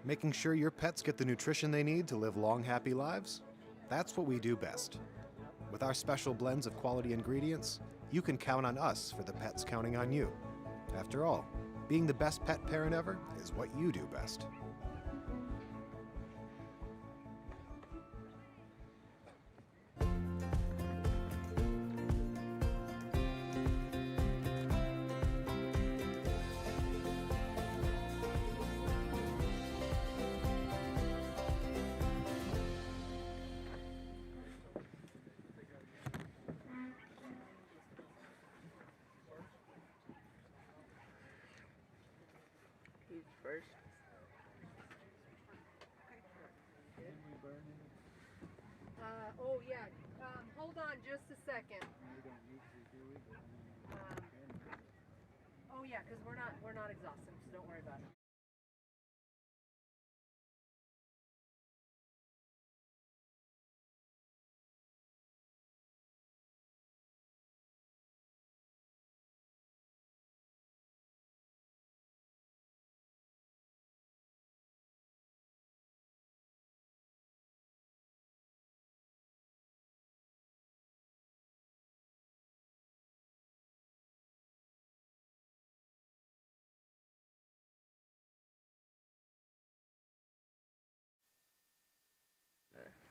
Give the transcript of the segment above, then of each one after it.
Making sure your pets get the nutrition they need to live long, happy lives? That's what we do best. With our special blends of quality ingredients, you can count on us for the pets counting on you. After all, being the best pet parent ever is what you do best. Who's first? Oh yeah, hold on just a second. Oh yeah, because we're not exhausted, so don't worry about it.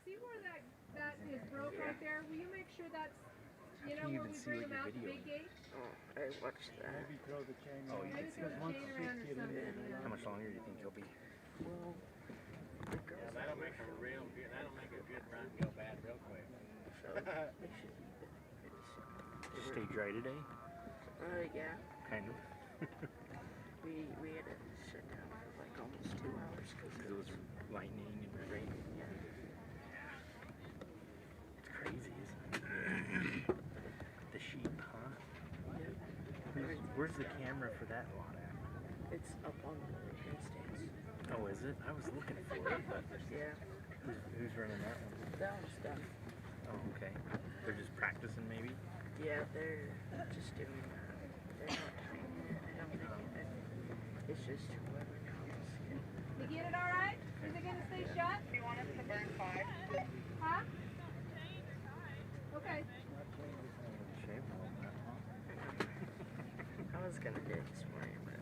See where that is broke right there? Will you make sure that's, you know, when we bring them out the big gate? Oh, I watched that. Maybe throw the chain Maybe around. throw the chain around or something. Yeah. How much longer do you think you'll be? Well, the girls That'll make a real good. That'll make a good run go bad real quick. so they should be pretty soon. Stay dry today? Yeah. Kind of. We had to shut down for like almost 2 hours because Because it was lightning and rain. yeah. It's crazy, isn't it? The sheep, huh? Where's the camera for that lot at? It's up on the handstands. Oh, is it? I was looking for it, but Yeah. who's running that one? That one's done. Oh, okay. They're just practicing, maybe? Yeah, they're just doing they're not timing it, how many, it's just whoever comes. You get it all right? Is it gonna stay shut? Do you want us to burn 5? Huh? Okay. Shave all that, huh? I was gonna do it this morning, but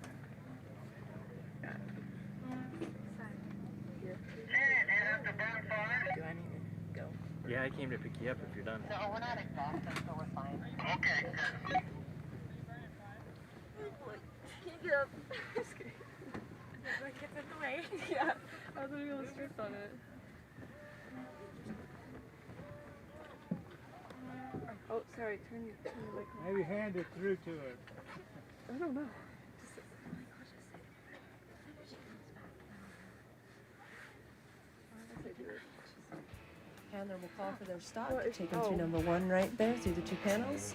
To burn 5? do I need to go? Yeah, I came to pick you up if you're done. No, we're not exhausted, so we're fine. Okay, good. Can't get up. Just kidding. Like it's in the way. Yeah, I was gonna be able to stress on it. Oh, sorry. Turn the mic on. Maybe hand it through to her. I don't know. Handler will call for their stop. Take them to number 1 right there through the 2 panels.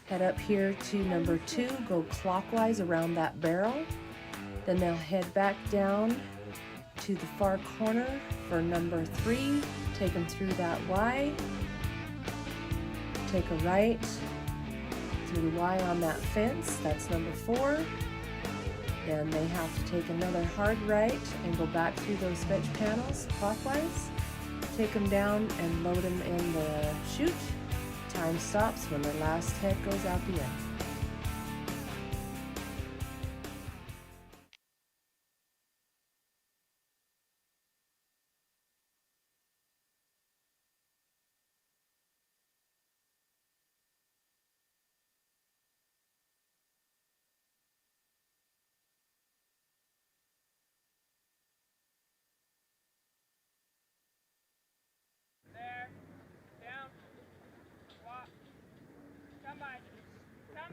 Head up here to number 2. Go clockwise around that barrel. Then they'll head back down to the far corner for number 3. Take them through that Y. Take a right through the Y on that fence. That's number 4. Then they have to take another hard right and go back through those veg panels clockwise. Take them down and load them in the chute. Time stops when the last head goes out the end. There. Down. Walk. Come by. Come.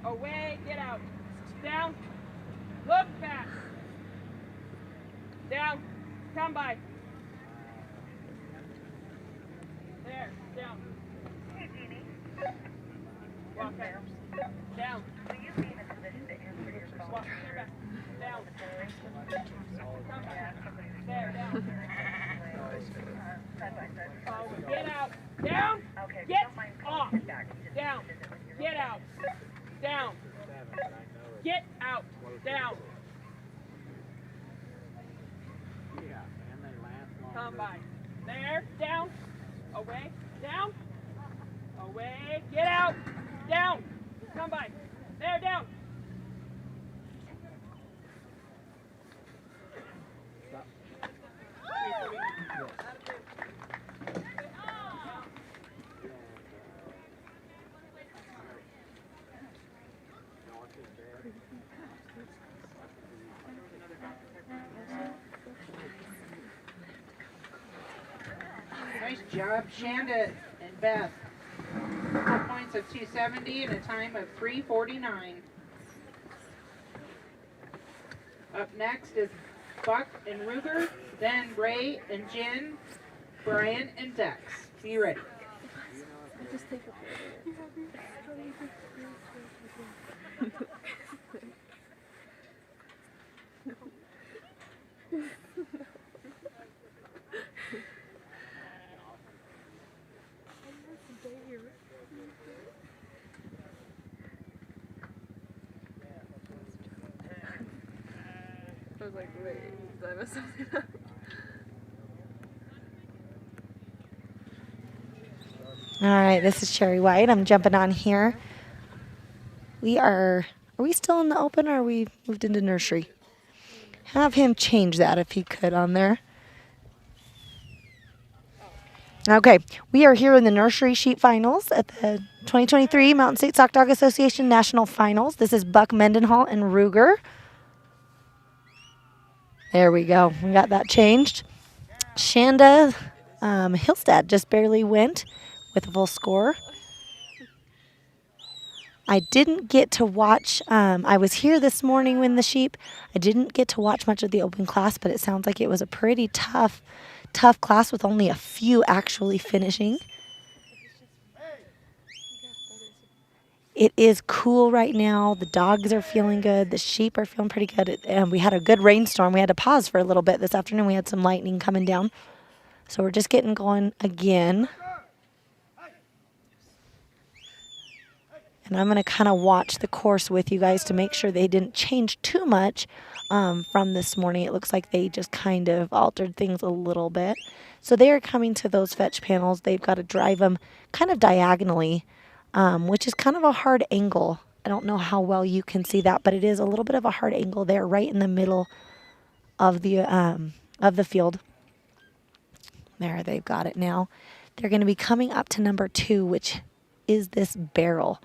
Away, get out. Down. Look back. Down. Come by. There, down. Walk back. Down. Walk back. Down. Come back. There, down. Forward. Get out. Down. Get off. Down. Get out. Down. Get out. Down. Come by. There. Down. Away. Down. Away. Get out. Down. Come by. There. Down. Nice job, Shanda and Beth. 4 points of 270 and a time of 3:49. Up next is Buck and Ruger, then Ray and Jen, Brian and Dex. Be ready. Just take a I was like, wait, did I mess something up? All right, this is Sherry White. I'm jumping on here. Are we still in the open or are we moved into nursery? Have him change that if he could on there. Okay, we are here in the nursery sheep finals at the 2023 Mountain State Sock Dog Association National Finals. This is Buck Mendenhall and Ruger. There we go. We got that changed. Shanda Hillstad just barely went with a full score. I didn't get to watch, I was here this morning when the sheep, I didn't get to watch much of the open class, but it sounds like it was a pretty tough class with only a few actually finishing. It is cool right now. The dogs are feeling good. The sheep are feeling pretty good. And we had a good rainstorm. We had to pause for a little bit this afternoon. We had some lightning coming down. So we're just getting going again. And I'm going to kind of watch the course with you guys to make sure they didn't change too much from this morning. It looks like they just kind of altered things a little bit. So they are coming to those fetch panels. They've got to drive them kind of diagonally, which is kind of a hard angle. I don't know how well you can see that, but it is a little bit of a hard angle there right in the middle of the field. There, they've got it now. They're going to be coming up to number 2, which is this barrel.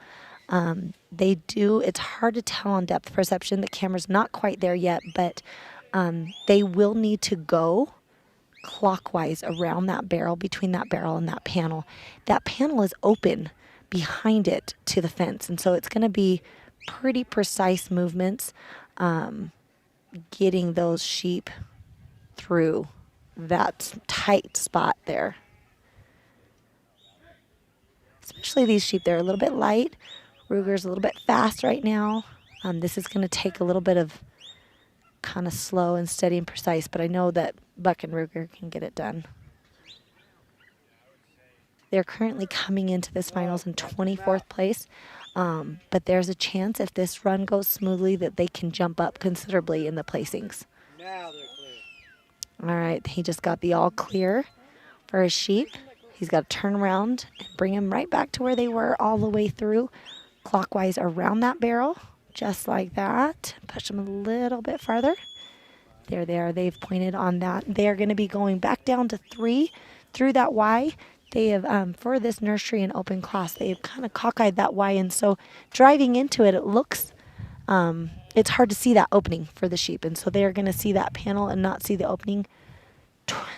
It's hard to tell on depth perception. The camera's not quite there yet, but they will need to go clockwise around that barrel, between that barrel and that panel. That panel is open behind it to the fence, and so it's going to be pretty precise movements getting those sheep through that tight spot there. Especially these sheep, they're a little bit light. Ruger's a little bit fast right now. This is going to take a little bit of kind of slow and steady and precise, but I know that Buck and Ruger can get it done. They're currently coming into this finals in 24th place, but there's a chance if this run goes smoothly that they can jump up considerably in the placings. Now they're clear. All right, he just got the all clear for his sheep. He's got to turn around and bring them right back to where they were all the way through, clockwise around that barrel, just like that. Push them a little bit farther. There they are. They've pointed on that. They're going to be going back down to 3 through that Y. They have, for this nursery and open class, they have kind of cockeyed that Y, and so driving into it, it looks, it's hard to see that opening for the sheep, and so they're going to see that panel and not see the opening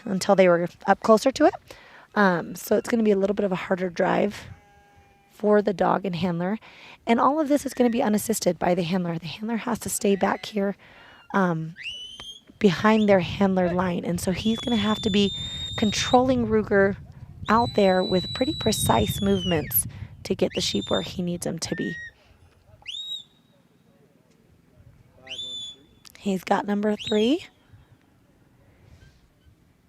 until they were up closer to it. So it's going to be a little bit of a harder drive for the dog and handler. And all of this is going to be unassisted by the handler. The handler has to stay back here behind their handler line. And so he's going to have to be controlling Ruger out there with pretty precise movements to get the sheep where he needs them to be. He's got number 3.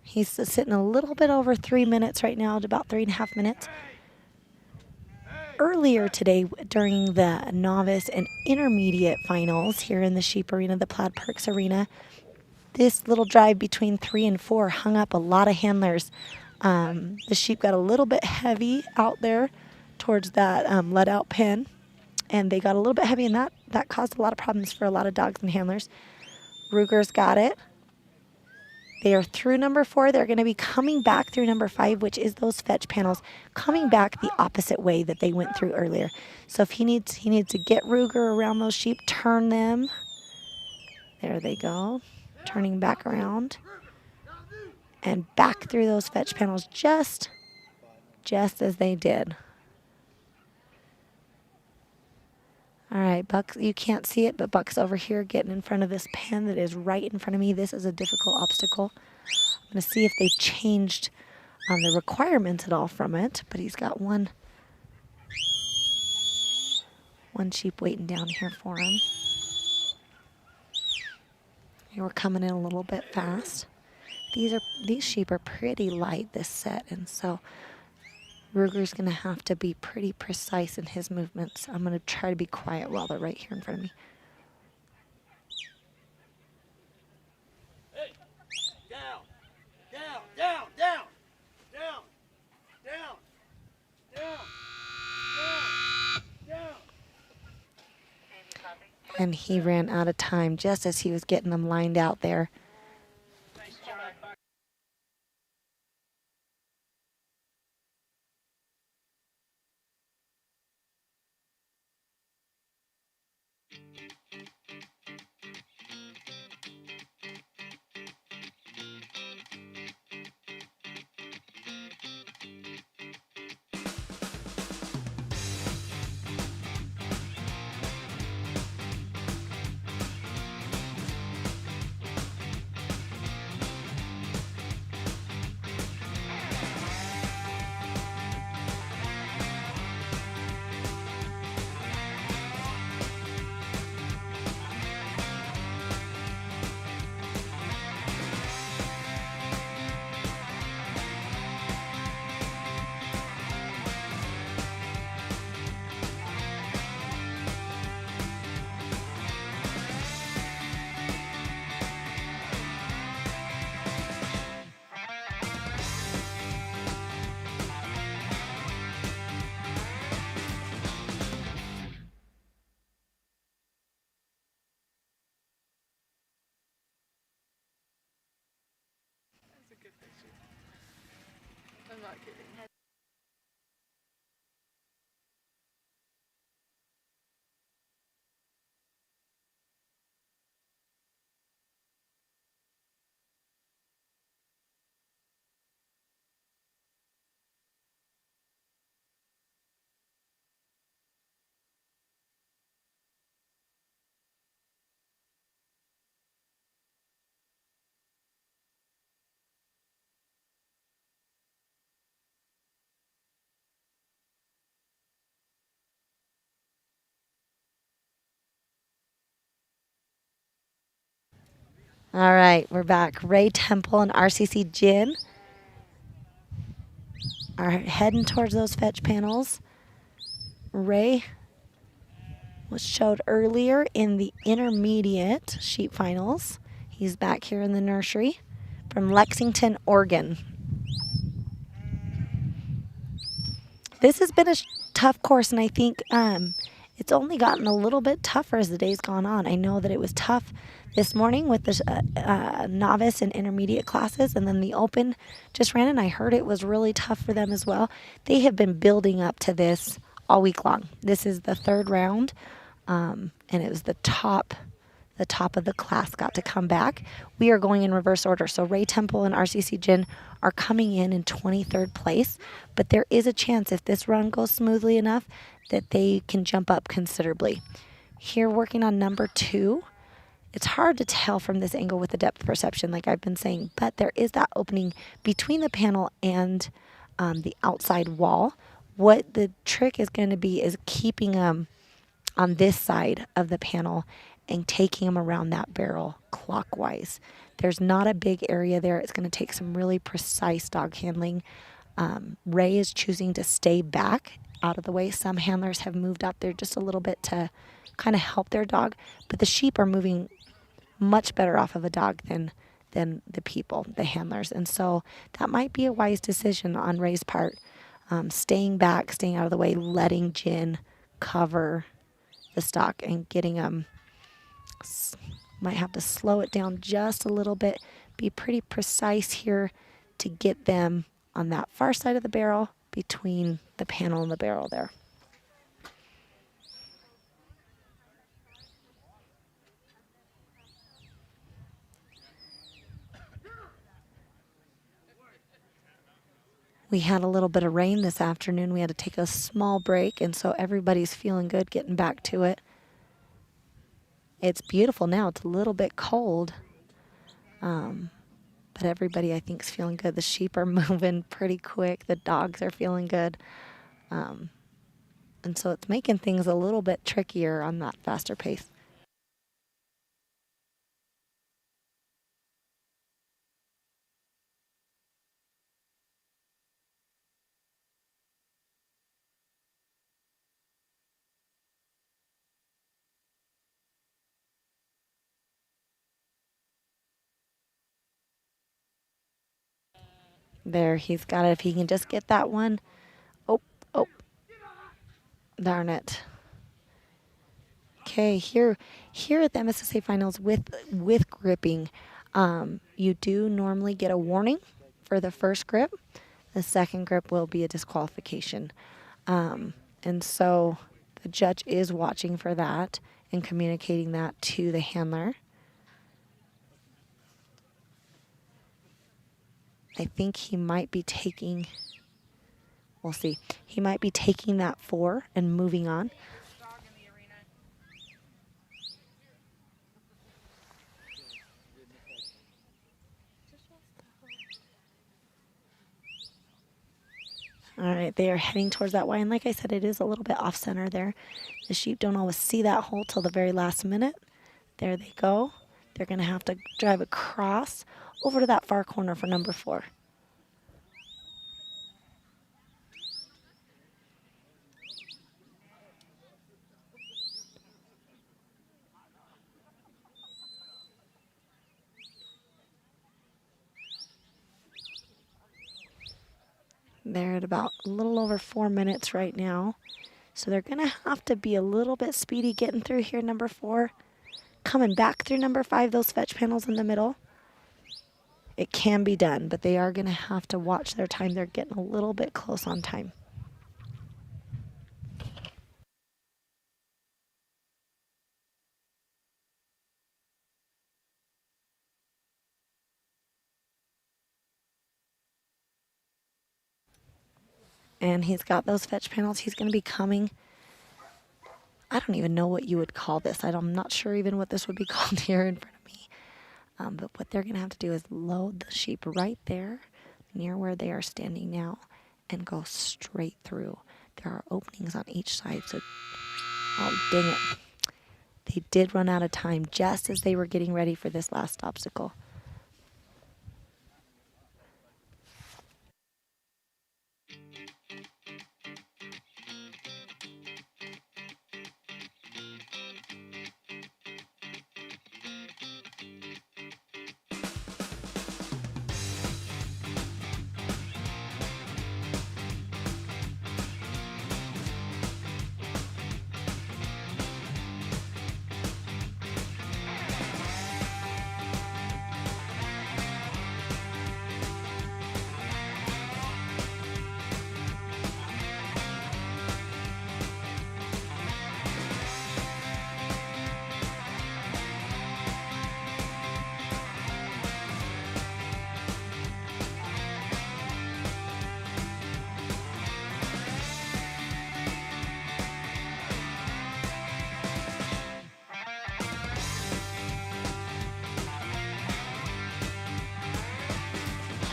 He's sitting a little bit over 3 minutes right now, at about 3.5 minutes. Earlier today, during the novice and intermediate finals here in the Sheep Arena, the Plaid Parks Arena, this little drive between 3 and 4 hung up a lot of handlers. The sheep got a little bit heavy out there towards that let-out pen, and they got a little bit heavy, and that caused a lot of problems for a lot of dogs and handlers. Ruger's got it. They are through number 4. They're going to be coming back through number 5, which is those fetch panels, coming back the opposite way that they went through earlier. So if he needs to get Ruger around those sheep, turn them. There they go. Turning back around. And back through those fetch panels just as they did. All right, Buck, you can't see it, but Buck's over here getting in front of this pen that is right in front of me. This is a difficult obstacle. I'm going to see if they've changed the requirements at all from it, but he's got one sheep waiting down here for him. We're coming in a little bit fast. These sheep are pretty light this set, and so Ruger's going to have to be pretty precise in his movements. I'm going to try to be quiet while they're right here in front of me. Hey, down, down, down, down, down, down, down, down, down. And he ran out of time just as he was getting them lined out there. I'm not kidding. All right, we're back. Ray Temple and RCC Jin are heading towards those fetch panels. Ray was showed earlier in the intermediate sheep finals. He's back here in the nursery from Lexington, Oregon. This has been a tough course, and I think it's only gotten a little bit tougher as the day's gone on. I know that it was tough this morning with the novice and intermediate classes, and then the open just ran, and I heard it was really tough for them as well. They have been building up to this all week long. This is the 3rd round, and it was the top the top of the class got to come back. We are going in reverse order. So Ray Temple and RCC Gin are coming in 23rd place, but there is a chance if this run goes smoothly enough that they can jump up considerably. Here working on number 2, it's hard to tell from this angle with the depth perception like I've been saying, but there is that opening between the panel and the outside wall. What the trick is going to be is keeping them on this side of the panel and taking them around that barrel clockwise. There's not a big area there. It's going to take some really precise dog handling. Ray is choosing to stay back out of the way. Some handlers have moved up there just a little bit to kind of help their dog, but the sheep are moving much better off of a dog than the people, the handlers. And so that might be a wise decision on Ray's part. Staying back, staying out of the way, letting Jin cover the stock and getting them. Might have to slow it down just a little bit, be pretty precise here to get them on that far side of the barrel between the panel and the barrel there. We had a little bit of rain this afternoon. We had to take a small break, and so everybody's feeling good getting back to it. It's beautiful now. It's a little bit cold, but everybody, I think, is feeling good. The sheep are moving pretty quick. The dogs are feeling good. And so it's making things a little bit trickier on that faster pace. There, he's got it. If he can just get that one. Oh, darn it. Okay, here at the MSSA finals with gripping, you do normally get a warning for the first grip. The second grip will be a disqualification. And so the judge is watching for that and communicating that to the handler. I think he might be taking, we'll see, he might be taking that 4 and moving on. All right, they are heading towards that Y, and like I said, it is a little bit off center there. The sheep don't always see that hole till the very last minute. There they go. They're going to have to drive across over to that far corner for number 4. They're at about a little over 4 minutes right now. So they're going to have to be a little bit speedy getting through here, number 4. Coming back through number 5, those fetch panels in the middle. It can be done, but they are going to have to watch their time. They're getting a little bit close on time. And he's got those fetch panels. He's going to be coming. I don't even know what you would call this. I'm not sure even what this would be called here in front of me. But what they're going to have to do is load the sheep right there near where they are standing now and go straight through. There are openings on each side. So, oh, dang it. They did run out of time just as they were getting ready for this last obstacle.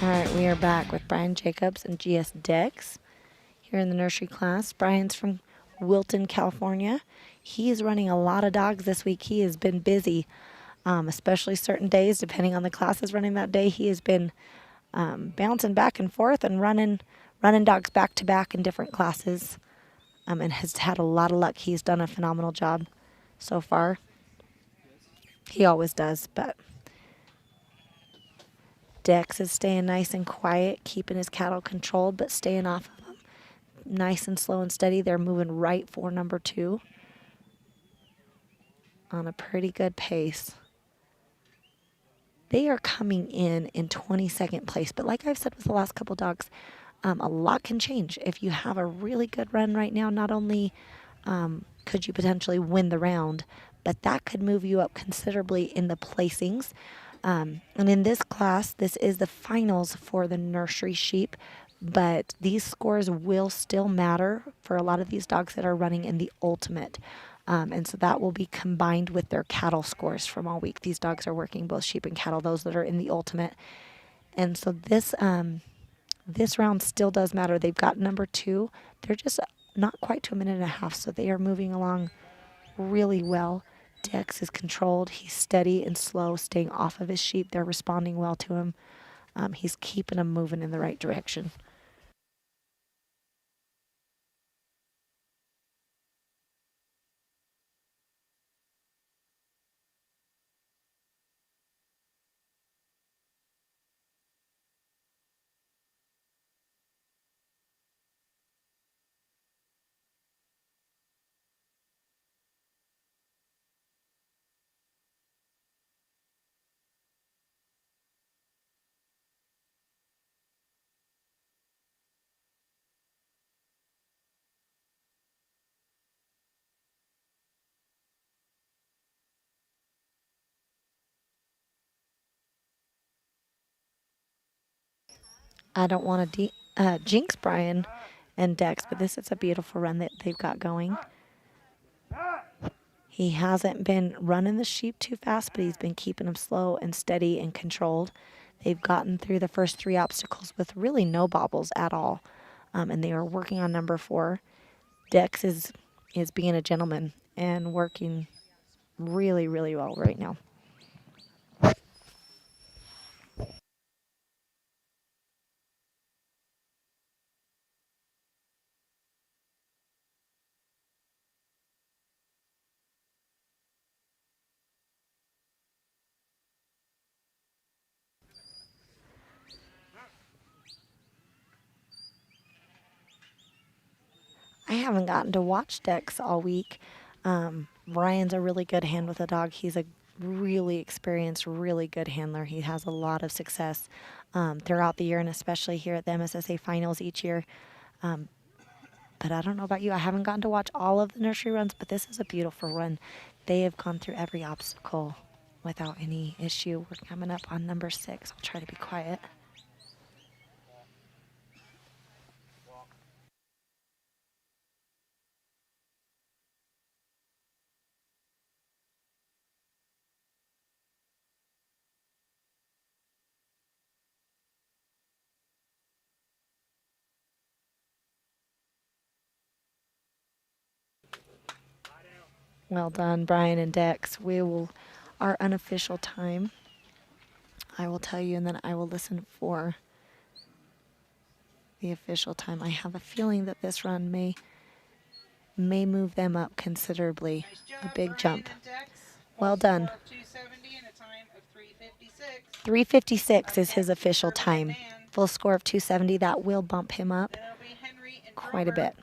All right, we are back with Brian Jacobs and GS Dex here in the nursery class. Brian's from Wilton, California. He is running a lot of dogs this week. He has been busy, especially certain days, depending on the classes running that day. He has been bouncing back and forth and running dogs back to back in different classes, and has had a lot of luck. He's done a phenomenal job so far. He always does, but Dex is staying nice and quiet, keeping his cattle controlled, but staying off of them. Nice and slow and steady. They're moving right for number 2 on a pretty good pace. They are coming in 22nd place, but like I've said with the last couple dogs, a lot can change. If you have a really good run right now, not only could you potentially win the round, but that could move you up considerably in the placings. And in this class, this is the finals for the nursery sheep, but these scores will still matter for a lot of these dogs that are running in the ultimate. And so that will be combined with their cattle scores from all week. These dogs are working both sheep and cattle, those that are in the ultimate. And so this round still does matter. They've got number 2. They're just not quite to a minute and a half, so they are moving along really well. Dex is controlled. He's steady and slow, staying off of his sheep. They're responding well to him. He's keeping them moving in the right direction. I don't want to jinx Brian and Dex, but this is a beautiful run that they've got going. He hasn't been running the sheep too fast, but he's been keeping them slow and steady and controlled. They've gotten through the first 3 obstacles with really no bobbles at all, and they are working on number 4. Dex is being a gentleman and working really, really well right now. I haven't gotten to watch Dex all week. Brian's a really good hand with a dog. He's a really experienced, really good handler. He has a lot of success throughout the year, and especially here at the MSSA finals each year. But I don't know about you. I haven't gotten to watch all of the nursery runs, but this is a beautiful run. They have gone through every obstacle without any issue. We're coming up on number 6. I'll try to be quiet. Well done, Brian and Dex. Our unofficial time, I will tell you, and then I will listen for the official time. I have a feeling that this run may move them up considerably. A big jump. Well done. 356 is his official time. Full score of 270. That will bump him up quite a bit.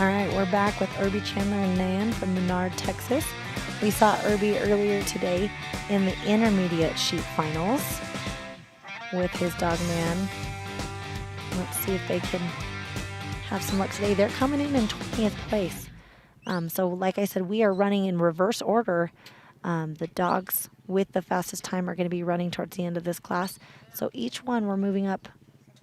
All right, we're back with Irby, Chandler, and Nan from Menard, Texas. We saw Irby earlier today in the intermediate sheep finals with his dog Nan. Let's see if they can have some luck today. They're coming in 20th place. So like I said, we are running in reverse order. The dogs with the fastest time are going to be running towards the end of this class. So each one we're moving up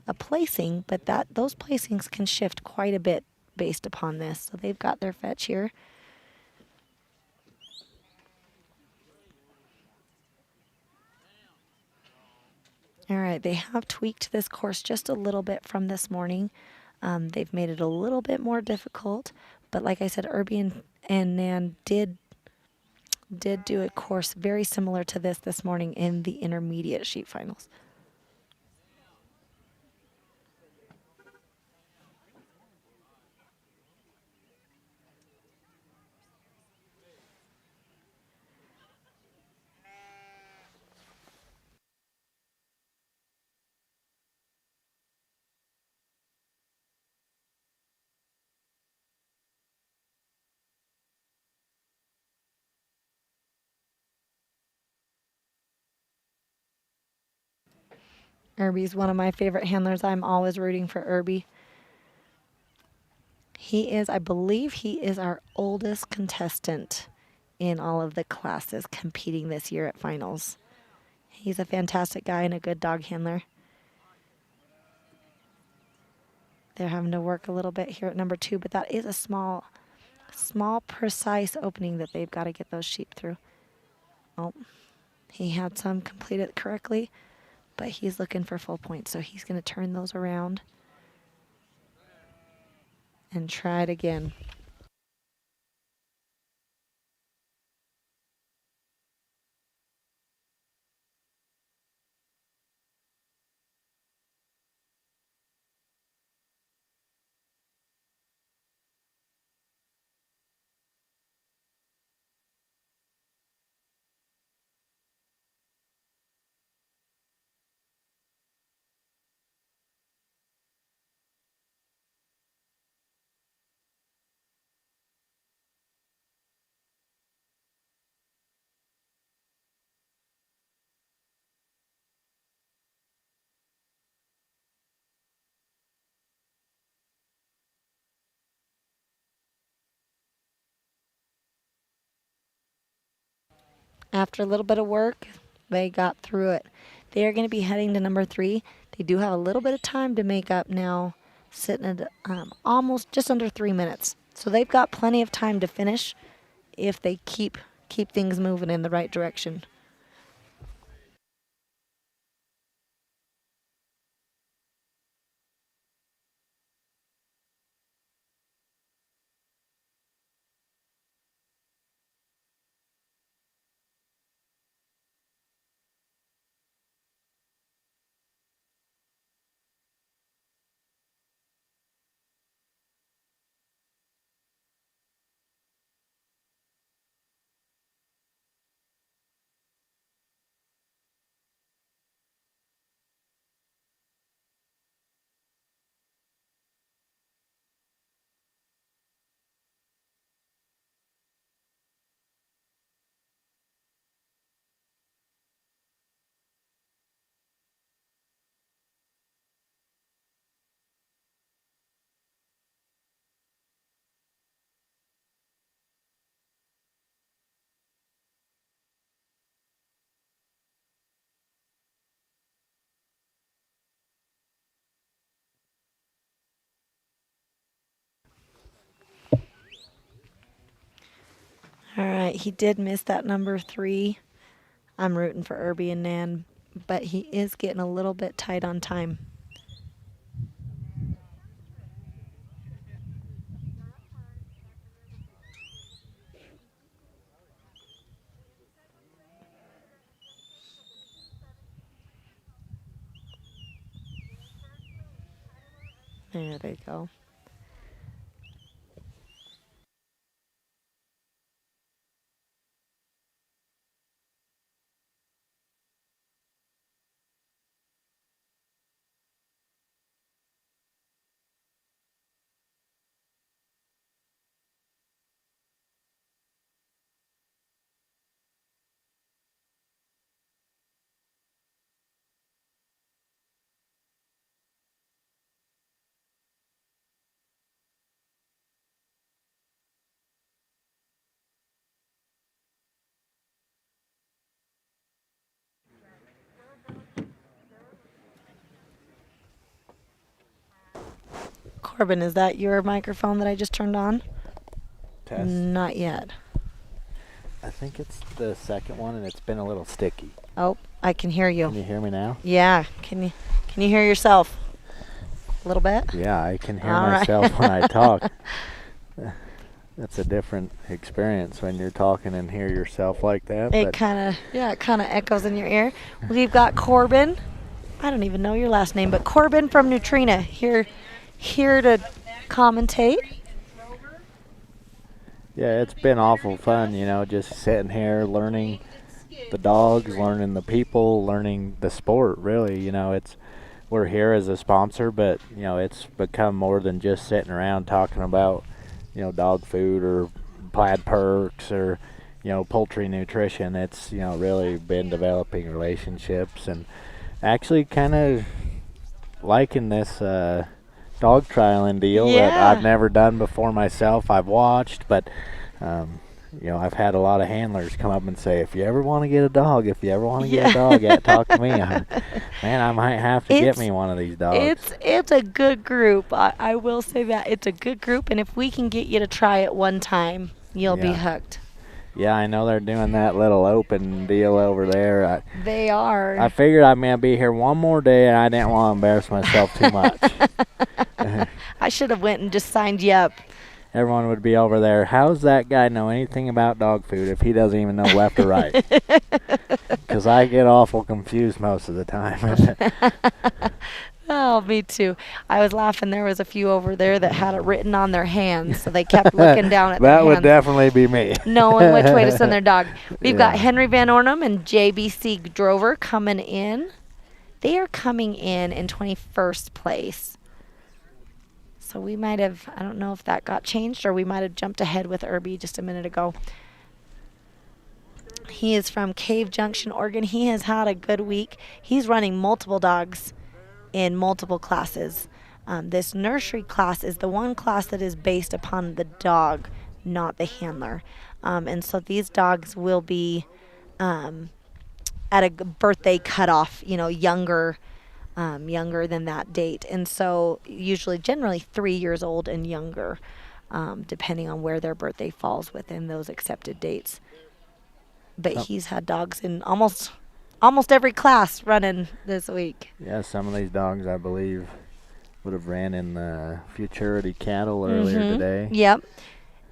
a placing, but those placings can shift quite a bit based upon this. So they've got their fetch here. All right, they have tweaked this course just a little bit from this morning. They've made it a little bit more difficult, but like I said, Irby and Nan did do a course very similar to this morning in the intermediate sheep finals. Irby's one of my favorite handlers. I'm always rooting for Irby. I believe he is our oldest contestant in all of the classes competing this year at finals. He's a fantastic guy and a good dog handler. They're having to work a little bit here at number 2, but that is a small, precise opening that they've got to get those sheep through. Oh, he had some completed correctly, but he's looking for full points, so he's going to turn those around and try it again. After a little bit of work, they got through it. They are going to be heading to number 3. They do have a little bit of time to make up now, sitting at almost just under 3 minutes. So they've got plenty of time to finish if they keep things moving in the right direction. All right, he did miss that number 3. I'm rooting for Irby and Nan, but he is getting a little bit tight on time. There they go. Corbin, is that your microphone that I just turned on? Test. Not yet. I think it's the second one, and it's been a little sticky. Oh, I can hear you. Can you hear me now? Yeah. Can you hear yourself? A little bit? Yeah, I can hear All right. myself when I talk. That's a different experience when you're talking and hear yourself like that. It kind of echoes in your ear. We've got Corbin. I don't even know your last name, but Corbin from Neutrina here to commentate. Yeah, it's been awful fun, you know, just sitting here learning the dogs, learning the people, learning the sport, really. You know, we're here as a sponsor, but, you know, it's become more than just sitting around talking about, you know, dog food or plaid perks or, you know, poultry nutrition. It's, you know, really been developing relationships and actually kind of liking this dog trialing deal that I've never done before myself. I've watched, but you know, I've had a lot of handlers come up and say, if you ever want to get a dog, talk to me. Man, I might have to get me one of these dogs. It's a good group. I will say that. It's a good group, and if we can get you to try it one time, you'll be hooked. Yeah, I know they're doing that little open deal over there. They are. I figured I'm going to be here one more day, and I didn't want to embarrass myself too much. I should have went and just signed you up. Everyone would be over there. How's that guy know anything about dog food if he doesn't even know left or right? Because I get awful confused most of the time. Oh, me too. I was laughing. There was a few over there that had it written on their hands, so they kept looking down at their hands. That would definitely be me. Knowing which way to send their dog. We've got Henry Van Ornum and JBC Drover coming in. They are coming in 21st place. So we might have, I don't know if that got changed, or we might have jumped ahead with Irby just a minute ago. He is from Cave Junction, Oregon. He has had a good week. He's running multiple dogs in multiple classes. This nursery class is the one class that is based upon the dog, not the handler. And so these dogs will be at a birthday cutoff, you know, younger than that date. And so generally 3 years old and younger, depending on where their birthday falls within those accepted dates. But he's had dogs in almost every class running this week. Yeah, some of these dogs, I believe, would have ran in the Futurity Cattle earlier today. Yep.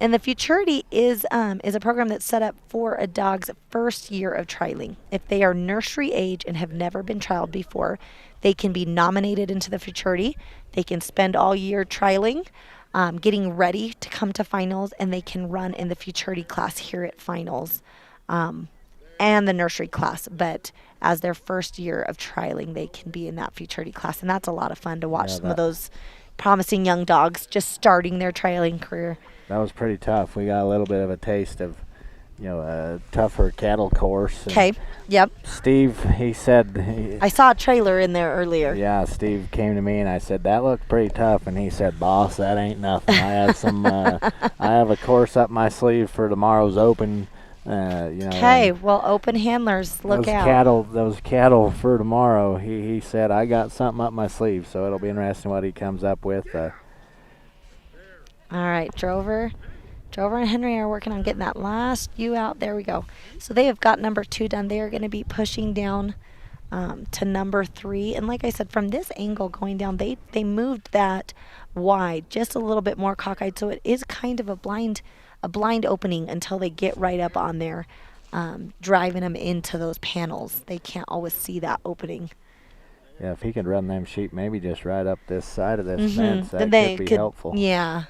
And the Futurity is a program that's set up for a dog's first year of trialing. If they are nursery age and have never been trialed before, they can be nominated into the Futurity. They can spend all year trialing, getting ready to come to finals, and they can run in the Futurity class here at finals and the nursery class. But as their first year of trialing, they can be in that Futurity class. And that's a lot of fun to watch some of those promising young dogs just starting their trialing career. That was pretty tough. We got a little bit of a taste of, you know, a tougher cattle course. Okay. Yep. Steve, he said... I saw a trailer in there earlier. Yeah, Steve came to me and I said, that looked pretty tough. And he said, boss, that ain't nothing. I have some, I have a course up my sleeve for tomorrow's open, you know. Okay, well, open handlers, look out. Those cattle for tomorrow, he said, I got something up my sleeve. So it'll be interesting what he comes up with. All right, Drover and Henry are working on getting that last ewe out. There we go. So they have got number 2 done. They are going to be pushing down to number 3. And like I said, from this angle going down, they moved that wide, just a little bit more cockeyed. So it is kind of a blind opening until they get right up on there, driving them into those panels. They can't always see that opening. Yeah, if he could run them sheep maybe just right up this side of this fence, that could be helpful. Yeah.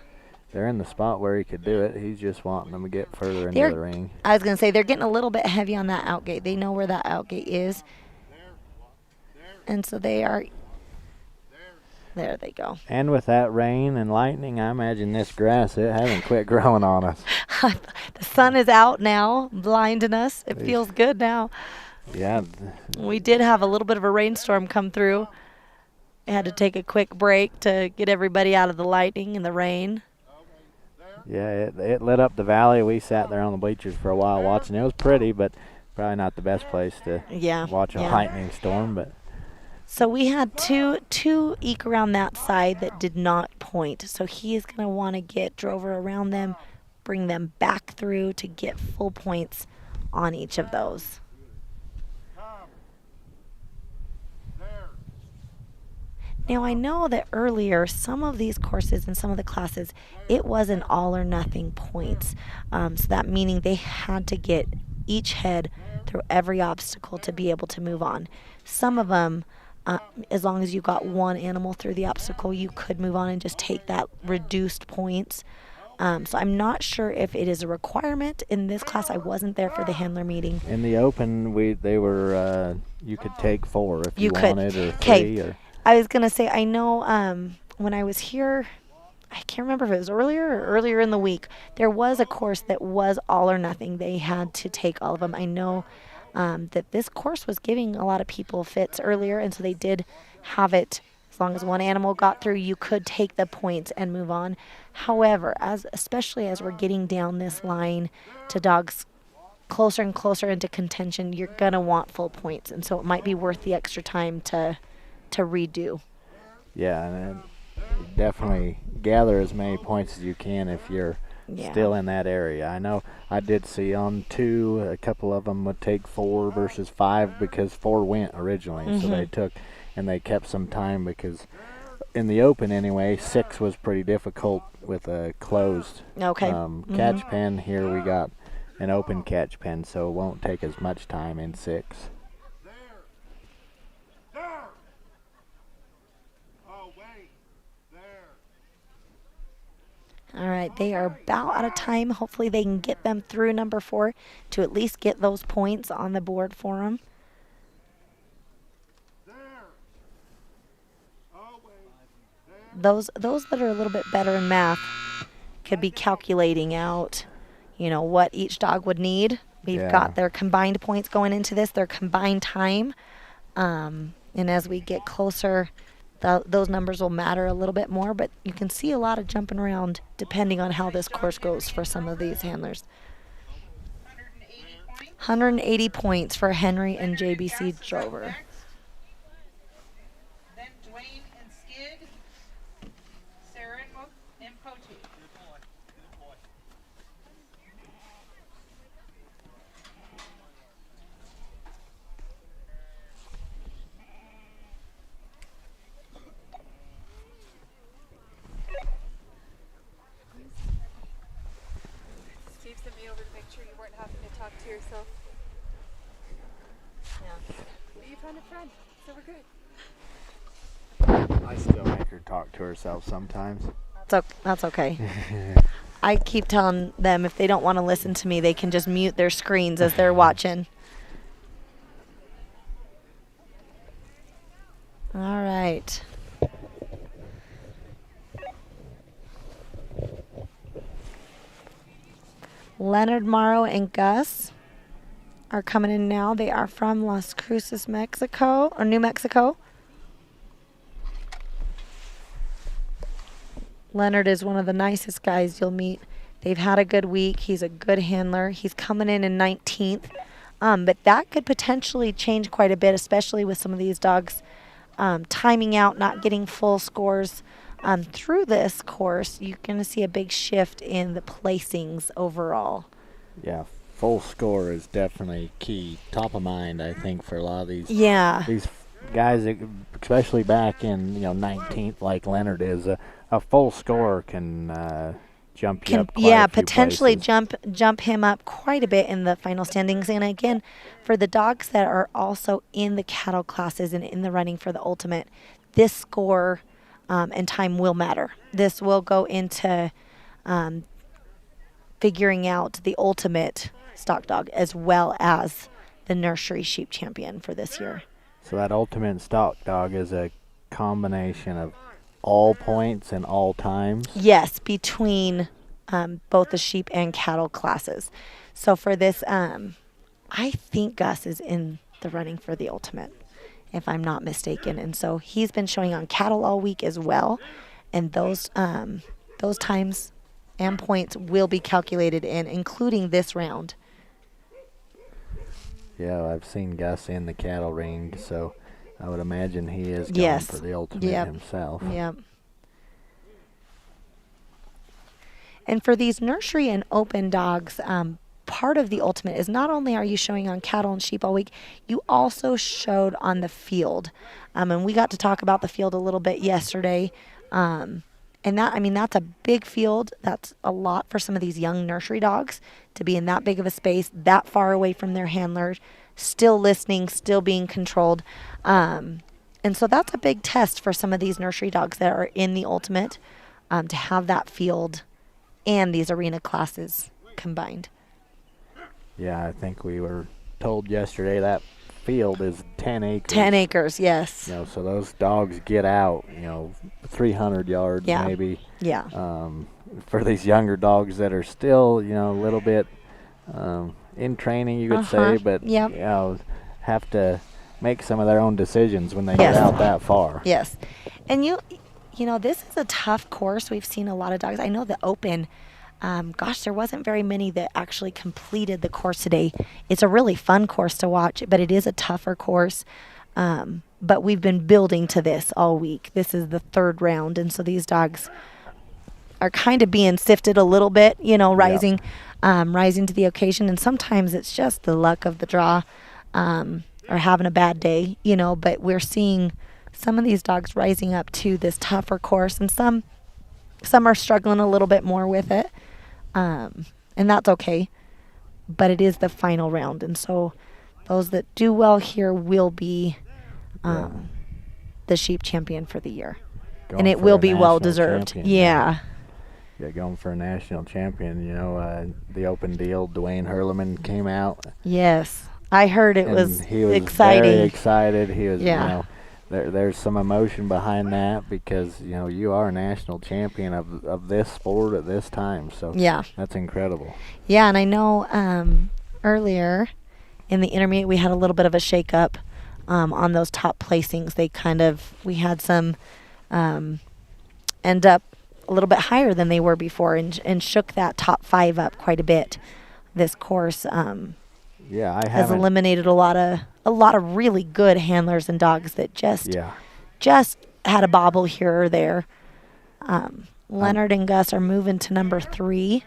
They're in the spot where he could do it. He's just wanting them to get further into the ring. I was going to say, they're getting a little bit heavy on that outgate. They know where that outgate is. And so they are... There they go. And with that rain and lightning, I imagine this grass, it hasn't quit growing on us. The sun is out now, blinding us. It feels good now. Yeah. We did have a little bit of a rainstorm come through. We had to take a quick break to get everybody out of the lightning and the rain. Yeah, it lit up the valley. We sat there on the bleachers for a while watching. It was pretty, but probably not the best place to watch a lightning storm. But so we had two eke around that side that did not point. So he is going to want to get Drover around them, bring them back through to get full points on each of those. Now, I know that earlier, some of these courses and some of the classes, it was an all or nothing points. So that meaning they had to get each head through every obstacle to be able to move on. Some of them, as long as you got one animal through the obstacle, you could move on and just take that reduced points. So I'm not sure if it is a requirement in this class. I wasn't there for the handler meeting. In the open, they were you could take 4 if you could. wanted, or 3. Okay. Or I was gonna say, I know when I was here, I can't remember if it was earlier in the week, there was a course that was all or nothing. They had to take all of them. I know that this course was giving a lot of people fits earlier, and so they did have it. As long as one animal got through, you could take the points and move on. However, especially as we're getting down this line to dogs closer and closer into contention, you're gonna want full points, and so it might be worth the extra time to redo. Yeah, and definitely gather as many points as you can if you're still in that area. I know I did see on 2, a couple of them would take 4 versus 5 because 4 went originally. So they took, and they kept some time because in the open anyway, 6 was pretty difficult with a closed catch pen. Here we got an open catch pen, so it won't take as much time in 6. All right, they are about out of time. Hopefully they can get them through number 4 to at least get those points on the board for them. Those that are a little bit better in math could be calculating out, what each dog would need. We've got their combined points going into this, their combined time. And as we get closer, those numbers will matter a little bit more, but you can see a lot of jumping around depending on how this course goes for some of these handlers. 180 points for Henry and JBC Drover. Then Dwayne and Skid, Sarah and Pochi. Steve sent me over to make sure you weren't having to talk to yourself. Yeah. But you found a friend, so we're good. I still make her talk to herself sometimes. That's okay. I keep telling them if they don't want to listen to me, they can just mute their screens as they're watching. All right. Leonard Morrow and Gus are coming in now. They are from Las Cruces, Mexico, or New Mexico. Leonard is one of the nicest guys you'll meet. They've had a good week. He's a good handler. He's coming in 19th. But that could potentially change quite a bit, especially with some of these dogs timing out, not getting full scores. Through this course, you're going to see a big shift in the placings overall. Yeah, full score is definitely key, top of mind, I think, for a lot of these these guys, especially back in 19th, like Leonard is. A full score can jump you up quite a few potentially places. jump him up quite a bit in the final standings. And again, for the dogs that are also in the cattle classes and in the running for the ultimate, this score and time will matter. This will go into figuring out the ultimate stock dog as well as the nursery sheep champion for this year. So that ultimate stock dog is a combination of all points and all times? Yes, between both the sheep and cattle classes. So for this, I think Gus is in the running for the ultimate, if I'm not mistaken. And so he's been showing on cattle all week as well. And those times and points will be calculated in, including this round. Yeah, I've seen Gus in the cattle ring, so I would imagine he is going for the ultimate himself. Yep. And for these nursery and open dogs, part of the ultimate is not only are you showing on cattle and sheep all week, you also showed on the field. And we got to talk about the field a little bit yesterday. And that, I mean, that's a big field. That's a lot for some of these young nursery dogs to be in that big of a space, that far away from their handlers, still listening, still being controlled. And so that's a big test for some of these nursery dogs that are in the ultimate, to have that field and these arena classes combined. Yeah, I think we were told yesterday that field is 10 acres. 10 acres, yes. You know, so those dogs get out, 300 yards maybe. Yeah. For these younger dogs that are still, a little bit in training, you could say, but have to make some of their own decisions when they get out that far. Yes. And this is a tough course. We've seen a lot of dogs. I know the open, there wasn't very many that actually completed the course today. It's a really fun course to watch, but it is a tougher course. But we've been building to this all week. This is the third round, and so these dogs are kind of being sifted a little bit, rising to the occasion. And sometimes it's just the luck of the draw, or having a bad day, but we're seeing some of these dogs rising up to this tougher course, and some are struggling a little bit more with it. And that's okay, but it is the final round. And so those that do well here will be the sheep champion for the year. And it will be well deserved. Yeah, going for a national champion. The open deal, Dwayne Hurleman came out. Yes, I heard it was he was exciting. Very excited. He was, there's some emotion behind that because, you are a national champion of this sport at this time. So that's incredible. Yeah, and I know earlier in the intermediate we had a little bit of a shake-up on those top placings. We had some end up a little bit higher than they were before and shook that top 5 up quite a bit. This course has eliminated a lot of really good handlers and dogs that just had a bobble here or there. Leonard and Gus are moving to number 3.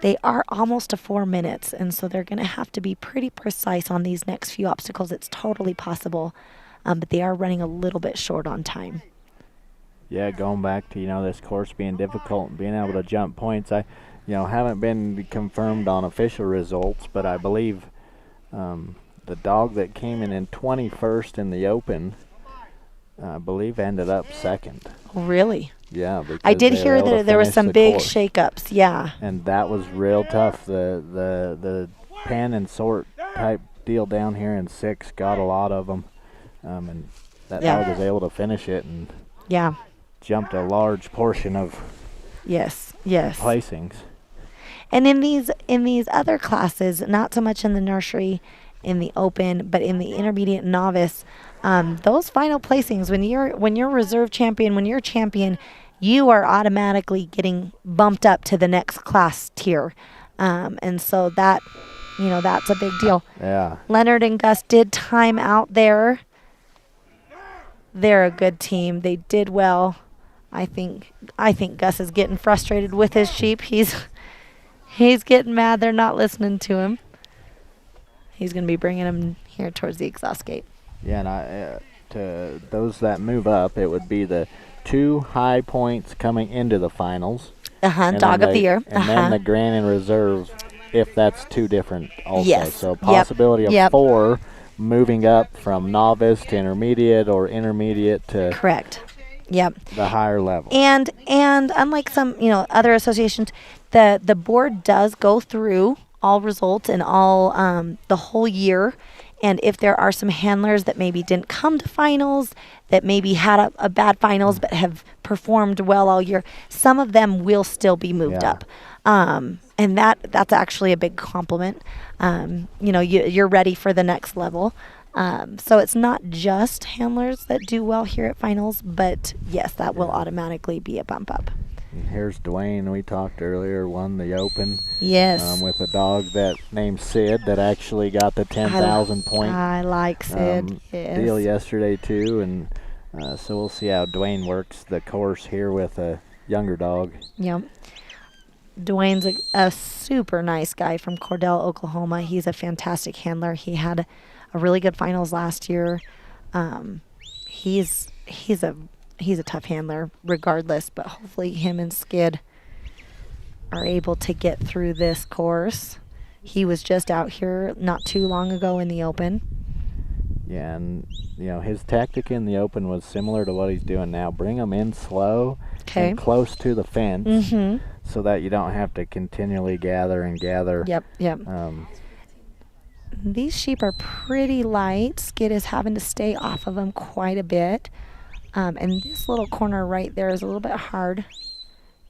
They are almost to 4 minutes, and so they're going to have to be pretty precise on these next few obstacles. It's totally possible, but they are running a little bit short on time. Yeah, going back to, this course being difficult and being able to jump points, I haven't been confirmed on official results, but I believe the dog that came in 21st in the open, I believe ended up second. Really? Yeah. I did hear that there was some big shakeups. Yeah. And that was real tough. The pan and sort type deal down here in 6 got a lot of them. And that dog was able to finish it and jumped a large portion of placings. And in these other classes, not so much in the nursery, in the open, but in the intermediate and novice, those final placings, when you're reserve champion, when you're champion, you are automatically getting bumped up to the next class tier. And so that's a big deal. Yeah. Leonard and Gus did time out there. They're a good team. They did well. I think Gus is getting frustrated with his sheep. He's getting mad they're not listening to him. He's going to be bringing them here towards the exhaust gate. Yeah, and to those that move up, it would be the 2 high points coming into the finals. Dog of the year. And then the grand and reserve, if that's 2 different also. Yes. So possibility of 4 moving up from novice to intermediate or intermediate to correct. Yep. The higher level. And unlike some, other associations, the board does go through all results and all the whole year. And if there are some handlers that maybe didn't come to finals, that maybe had a bad finals but have performed well all year, some of them will still be moved up. And that's actually a big compliment. You're ready for the next level. So it's not just handlers that do well here at finals, but yes, that will automatically be a bump up. And here's Dwayne, we talked earlier, won the open. Yes. With a dog that named Sid that actually got the 10,000 point. I like Sid. Deal yesterday too, and so we'll see how Dwayne works the course here with a younger dog. Yep. Dwayne's a super nice guy from Cordell, Oklahoma. He's a fantastic handler. He had a really good finals last year. He's a tough handler regardless, but hopefully him and Skid are able to get through this course. He was just out here not too long ago in the Open. Yeah, and his tactic in the Open was similar to what he's doing now. Bring them in slow and close to the fence, so that you don't have to continually gather and gather. Yep. These sheep are pretty light. Skid is having to stay off of them quite a bit. And this little corner right there is a little bit hard,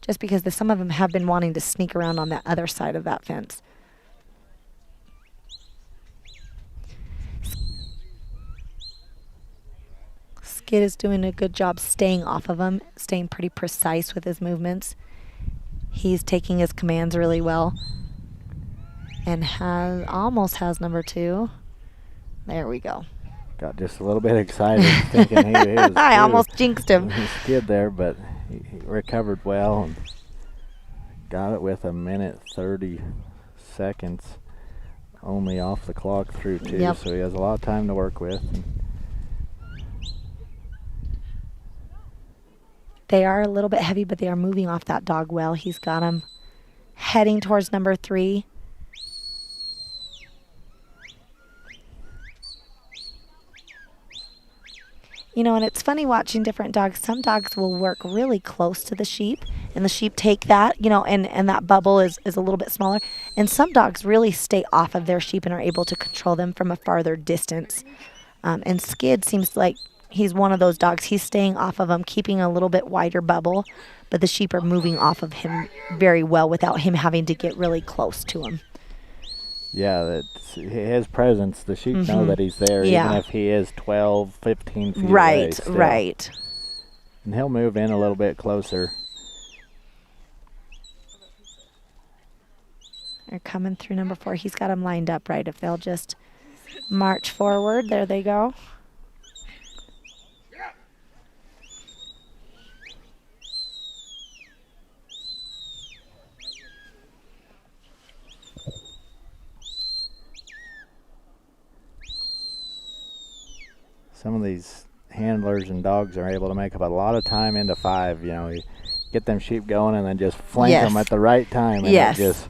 just because some of them have been wanting to sneak around on that other side of that fence. Skid is doing a good job staying off of him, staying pretty precise with his movements. He's taking his commands really well, and almost has number 2. There we go. Got just a little bit excited, thinking he was. I almost jinxed him. He skid there, but he recovered well and got it with 1:30 only off the clock through 2. Yep. So he has a lot of time to work with. They are a little bit heavy, but they are moving off that dog well. He's got them heading towards number 3. And it's funny watching different dogs. Some dogs will work really close to the sheep, and the sheep take that, and that bubble is a little bit smaller. And some dogs really stay off of their sheep and are able to control them from a farther distance. And Skid seems like he's one of those dogs. He's staying off of them, keeping a little bit wider bubble, but the sheep are moving off of him very well without him having to get really close to him. Yeah, his presence, the sheep know that he's there, even if he is 12, 15 feet away. Right. And he'll move in a little bit closer. They're coming through number 4. He's got them lined up right. If they'll just march forward, there they go. Some of these handlers and dogs are able to make up a lot of time into 5. You get them sheep going and then just flank them at the right time. And it just,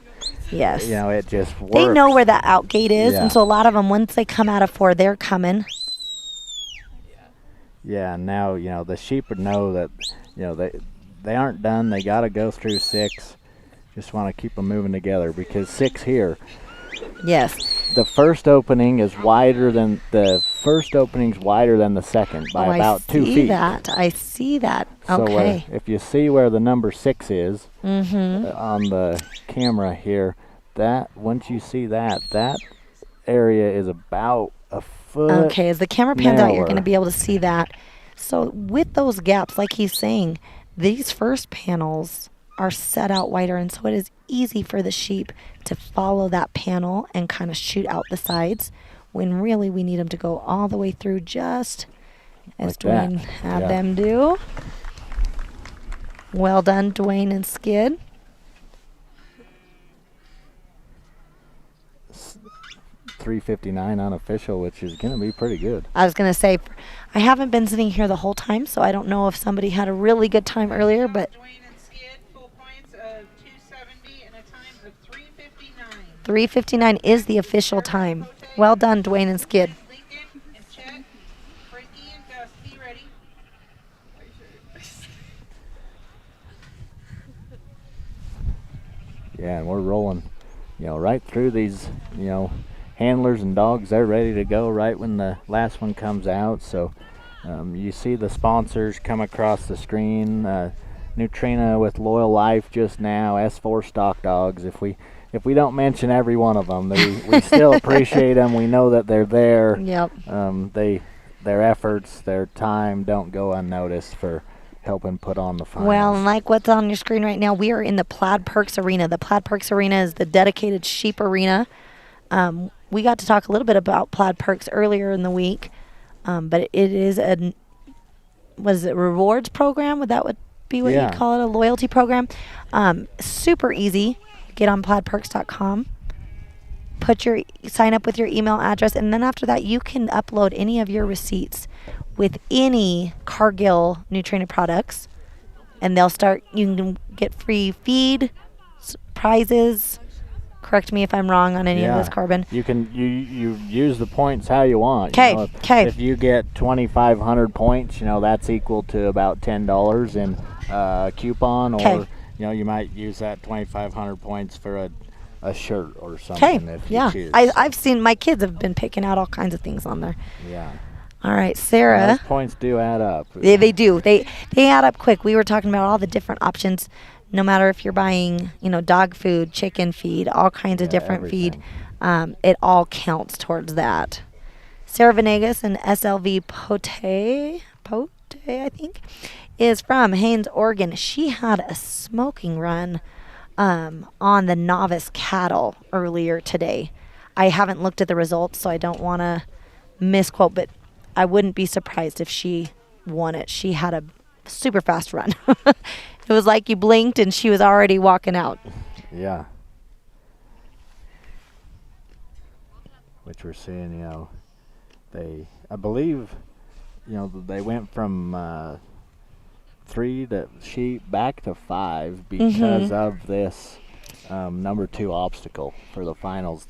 it just works. They know where that out gate is, and so a lot of them, once they come out of 4, they're coming. Yeah, and now, the sheep would know that, they aren't done. They got to go through 6. Just want to keep them moving together, because 6 here. Yes. The first opening is wider than the second by about 2 feet. I see that. So Okay. if you see where the number 6 is on the camera here, once you see that area is about a foot. Okay, as the camera pans out, you're going to be able to see that. So with those gaps, like he's saying, these first panels are set out wider, and so it is easy for the sheep to follow that panel and kind of shoot out the sides, when really we need them to go all the way through, just as like Dwayne had them do. Well done, Dwayne and Skid. .359 unofficial, which is going to be pretty good. I was going to say, I haven't been sitting here the whole time, so I don't know if somebody had a really good time earlier, but 3:59 is the official time. Well done, Dwayne and Skid. Yeah, and we're rolling, right through these, handlers and dogs. They're ready to go right when the last one comes out. So you see the sponsors come across the screen. Neutrina with Loyal Life just now. S4 Stock Dogs. If we don't mention every one of them, we still appreciate them. We know that they're there. Yep. Their efforts, their time don't go unnoticed for helping put on the finals. Well, and like what's on your screen right now, we are in the Plaid Perks Arena. The Plaid Perks Arena is the dedicated sheep arena. We got to talk a little bit about Plaid Perks earlier in the week, but it is was it rewards program? Would that what be what Yeah. you'd call it, a loyalty program. Super easy. Get on plaidperks.com. Sign up with your email address, and then after that, you can upload any of your receipts with any Cargill Nutrient products, and you can get free feed, prizes. Correct me if I'm wrong on any of this, Corbin. You can you use the points how you want. Okay. If you get 2,500 points, that's equal to about $10 in coupon, or you might use that 2,500 points for a shirt or something if you choose. I've seen my kids have been picking out all kinds of things on there. Yeah. All right, Sarah. Those points do add up. They do. They add up quick. We were talking about all the different options. No matter if you're buying, dog food, chicken feed, all kinds of different feed, it all counts towards that. Sarah Venegas and SLV Pote, I think, is from Haines, Oregon. She had a smoking run on the novice cattle earlier today. I haven't looked at the results, so I don't want to misquote, but I wouldn't be surprised if she won it. She had a super fast run. It was like you blinked and she was already walking out. Yeah. Which we're seeing, I believe, they went from 3 sheep back to 5 because of this number 2 obstacle for the finals.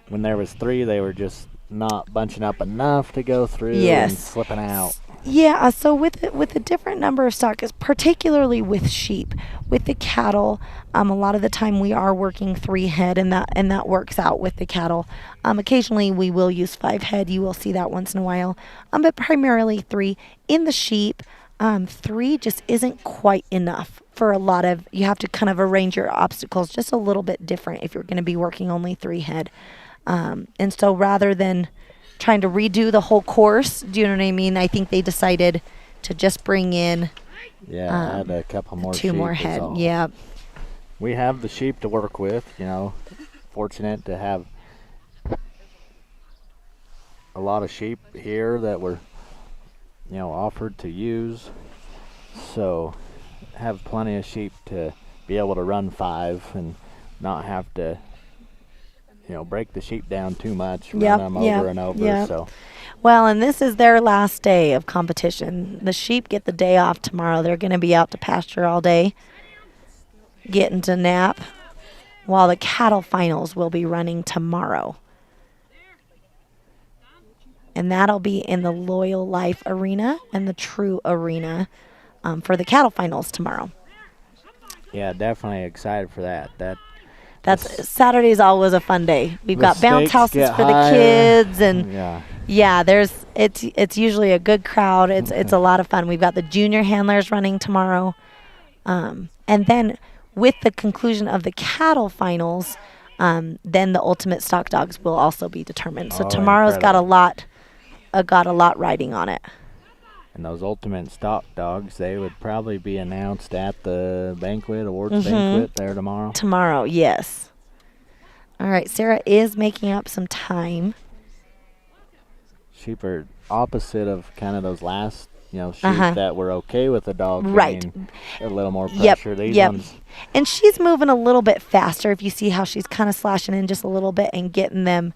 When there was 3, they were just not bunching up enough to go through and slipping out. Yeah, so with a different number of stocks, particularly with sheep, with the cattle, a lot of the time we are working 3 head, and that works out with the cattle. Occasionally we will use 5 head. You will see that once in a while, but primarily 3. In the sheep, 3 just isn't quite enough for a lot of. You have to kind of arrange your obstacles just a little bit different if you're going to be working only 3 head. And so rather than trying to redo the whole course, do you know what I mean? I think they decided to just bring in add a couple more 2 sheep more is head. all. Yeah. We have the sheep to work with, fortunate to have a lot of sheep here that were offered to use. So have plenty of sheep to be able to run 5 and not have to break the sheep down too much, run them over and over. So, well, and this is their last day of competition. The sheep get the day off tomorrow. They're going to be out to pasture all day, getting to nap, while the cattle finals will be running tomorrow. And that'll be in the Loyal Life Arena and the True Arena for the cattle finals tomorrow. Yeah, definitely excited for that. That's Saturday's always a fun day. We've got bounce houses for the kids, and it's usually a good crowd. It's a lot of fun. We've got the junior handlers running tomorrow, and then with the conclusion of the cattle finals, then the ultimate stock dogs will also be determined. So tomorrow's got a lot riding on it. And those ultimate stock dogs, they would probably be announced at the awards banquet there tomorrow. Tomorrow, yes. All right, Sarah is making up some time. Sheep are opposite of kind of those last, sheep that were okay with the dog getting a little more pressure. These ones. And she's moving a little bit faster. If you see how she's kind of slashing in just a little bit and getting them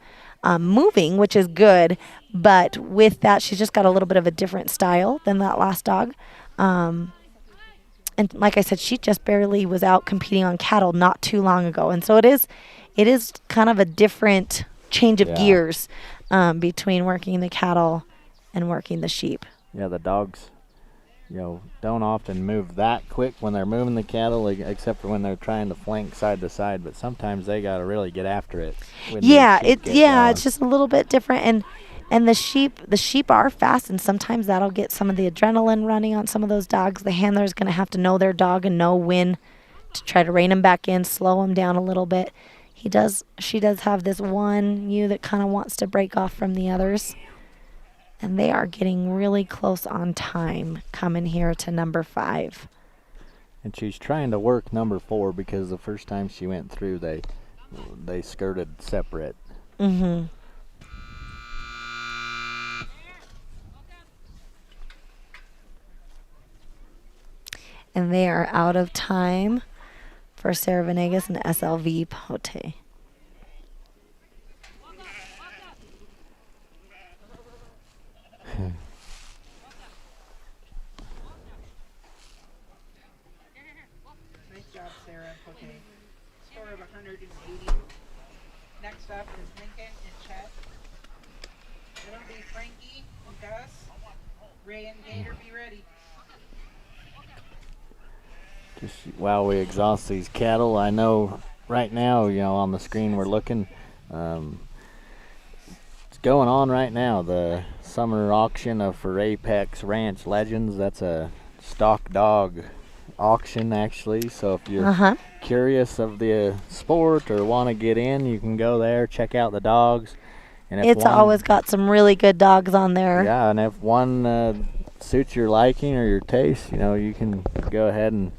moving, which is good. But with that, she's just got a little bit of a different style than that last dog. And like I said, she just barely was out competing on cattle not too long ago. And so it is kind of a different change of gears between working the cattle and working the sheep. Yeah, the dogs, don't often move that quick when they're moving the cattle, except for when they're trying to flank side to side. But sometimes they got to really get after it. It's just a little bit different. And the sheep are fast, and sometimes that'll get some of the adrenaline running on some of those dogs. The handler's going to have to know their dog and know when to try to rein him back in, slow him down a little bit. She does have this one ewe that kind of wants to break off from the others. And they are getting really close on time coming here to number 5. And she's trying to work number 4 because the first time she went through, they skirted separate. Mm-hmm. And they are out of time for Sarah Venegas and SLV Pote. Nice job, Sarah. Okay. Score of 180. Next up is Lincoln and Chet. It'll be Frankie and Gus. Ray and Gator, be ready. Just while we exhaust these cattle, I know right now, on the screen we're looking, it's going on right now, the summer auction for Apex Ranch Legends. That's a stock dog auction, actually. So if you're curious of the sport or want to get in, you can go there, check out the dogs. And if It's always got some really good dogs on there. Yeah, and if one suits your liking or your taste, you can go ahead and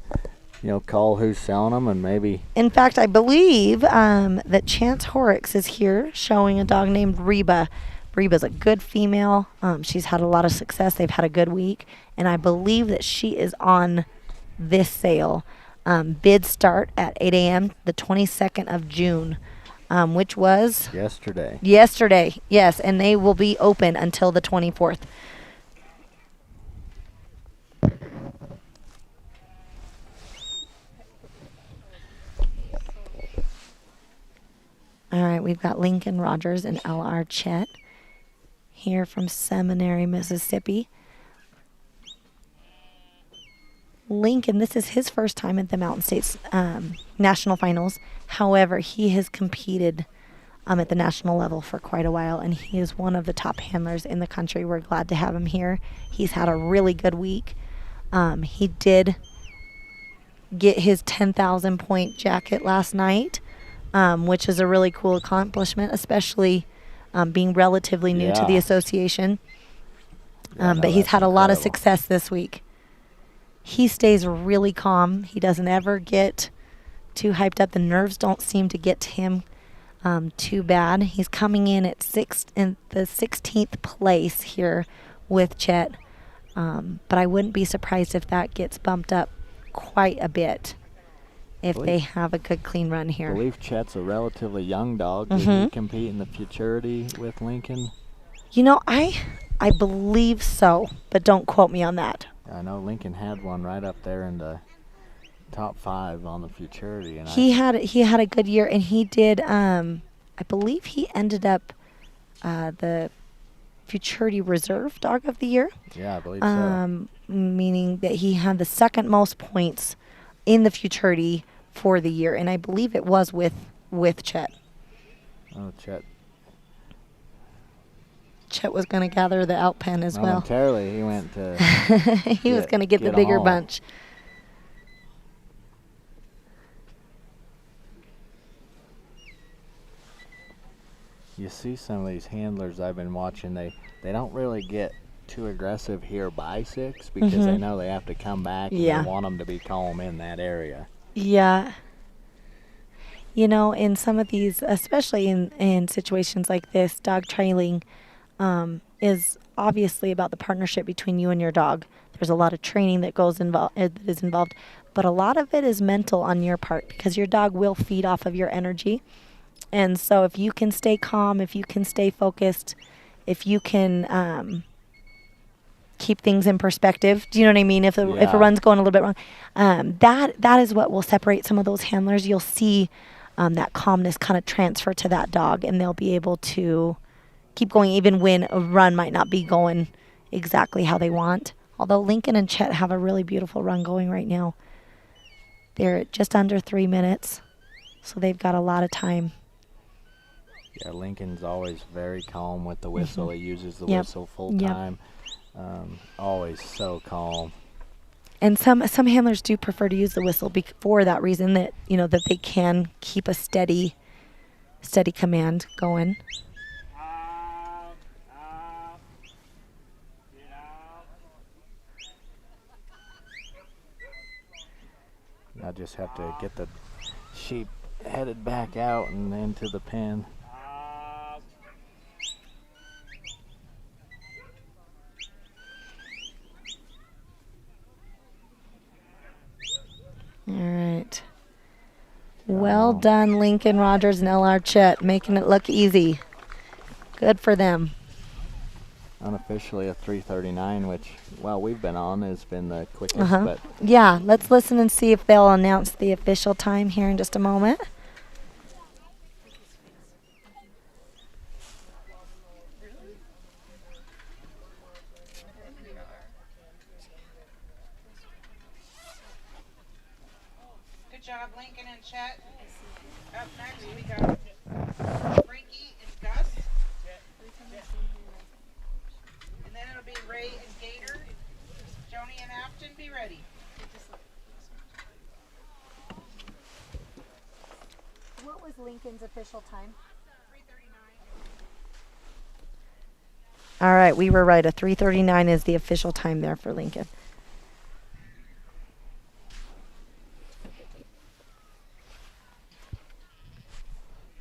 call who's selling them and maybe. In fact, I believe that Chance Horrocks is here showing a dog named Reba. Reba's a good female. She's had a lot of success. They've had a good week. And I believe that she is on this sale. Bids start at 8 a.m. the 22nd of June, which was yesterday. Yesterday, yes. And they will be open until the 24th. All right, we've got Lincoln Rogers and L.R. Chet here from Seminary, Mississippi. Lincoln, this is his first time at the Mountain States National Finals. However, he has competed at the national level for quite a while, and he is one of the top handlers in the country. We're glad to have him here. He's had a really good week. He did get his 10,000 point jacket last night. Which is a really cool accomplishment, especially being relatively new to the association. But he's had a lot of success this week. He stays really calm. He doesn't ever get too hyped up. The nerves don't seem to get to him too bad. He's coming in at the 16th place here with Chet. But I wouldn't be surprised if that gets bumped up quite a bit if they have a good clean run here. I believe Chet's a relatively young dog. Did he compete in the futurity with Lincoln? I believe so, but don't quote me on that. I know Lincoln had one right up there in the top 5 on the futurity. And he had a good year, and he did. I believe he ended up the futurity reserve dog of the year. Yeah, I believe so. Meaning that he had the second most points in the futurity for the year, and I believe it was with Chet. Oh, Chet. Chet was going to gather the out pen as well. Momentarily, he went to. He was going to get the bigger bunch. You see some of these handlers I've been watching, they don't really get too aggressive here by 6 because they know they have to come back and they want them to be calm in that area. Yeah. In some of these, especially in situations like this, dog trailing is obviously about the partnership between you and your dog. There's a lot of training that is involved, but a lot of it is mental on your part because your dog will feed off of your energy. And so if you can stay calm, if you can stay focused, if you can keep things in perspective, do you know what I mean? If a run's going a little bit wrong, that is what will separate some of those handlers. You'll see that calmness kind of transfer to that dog, and they'll be able to keep going even when a run might not be going exactly how they want. Although Lincoln and Chet have a really beautiful run going right now. They're at just under 3 minutes, so they've got a lot of time. Yeah, Lincoln's always very calm with the whistle. He uses the whistle full time. Always so calm. And some handlers do prefer to use the whistle for that reason, that that they can keep a steady command going. I just have to get the sheep headed back out and into the pen. Well Wow. done, Lincoln Rogers and LR Chet, making it look easy. Good for them. Unofficially a 339, which, well, we've been on, has been the quickest, Uh-huh. but Yeah, let's listen and see if they'll announce the official time here in just a moment. Good job, Lincoln and Chet. Up next, we got Frankie and Gus. And then it'll be Ray and Gator. Joni and Afton, be ready. What was Lincoln's official time? 3:39. All right, we were right. A 3:39 is the official time there for Lincoln.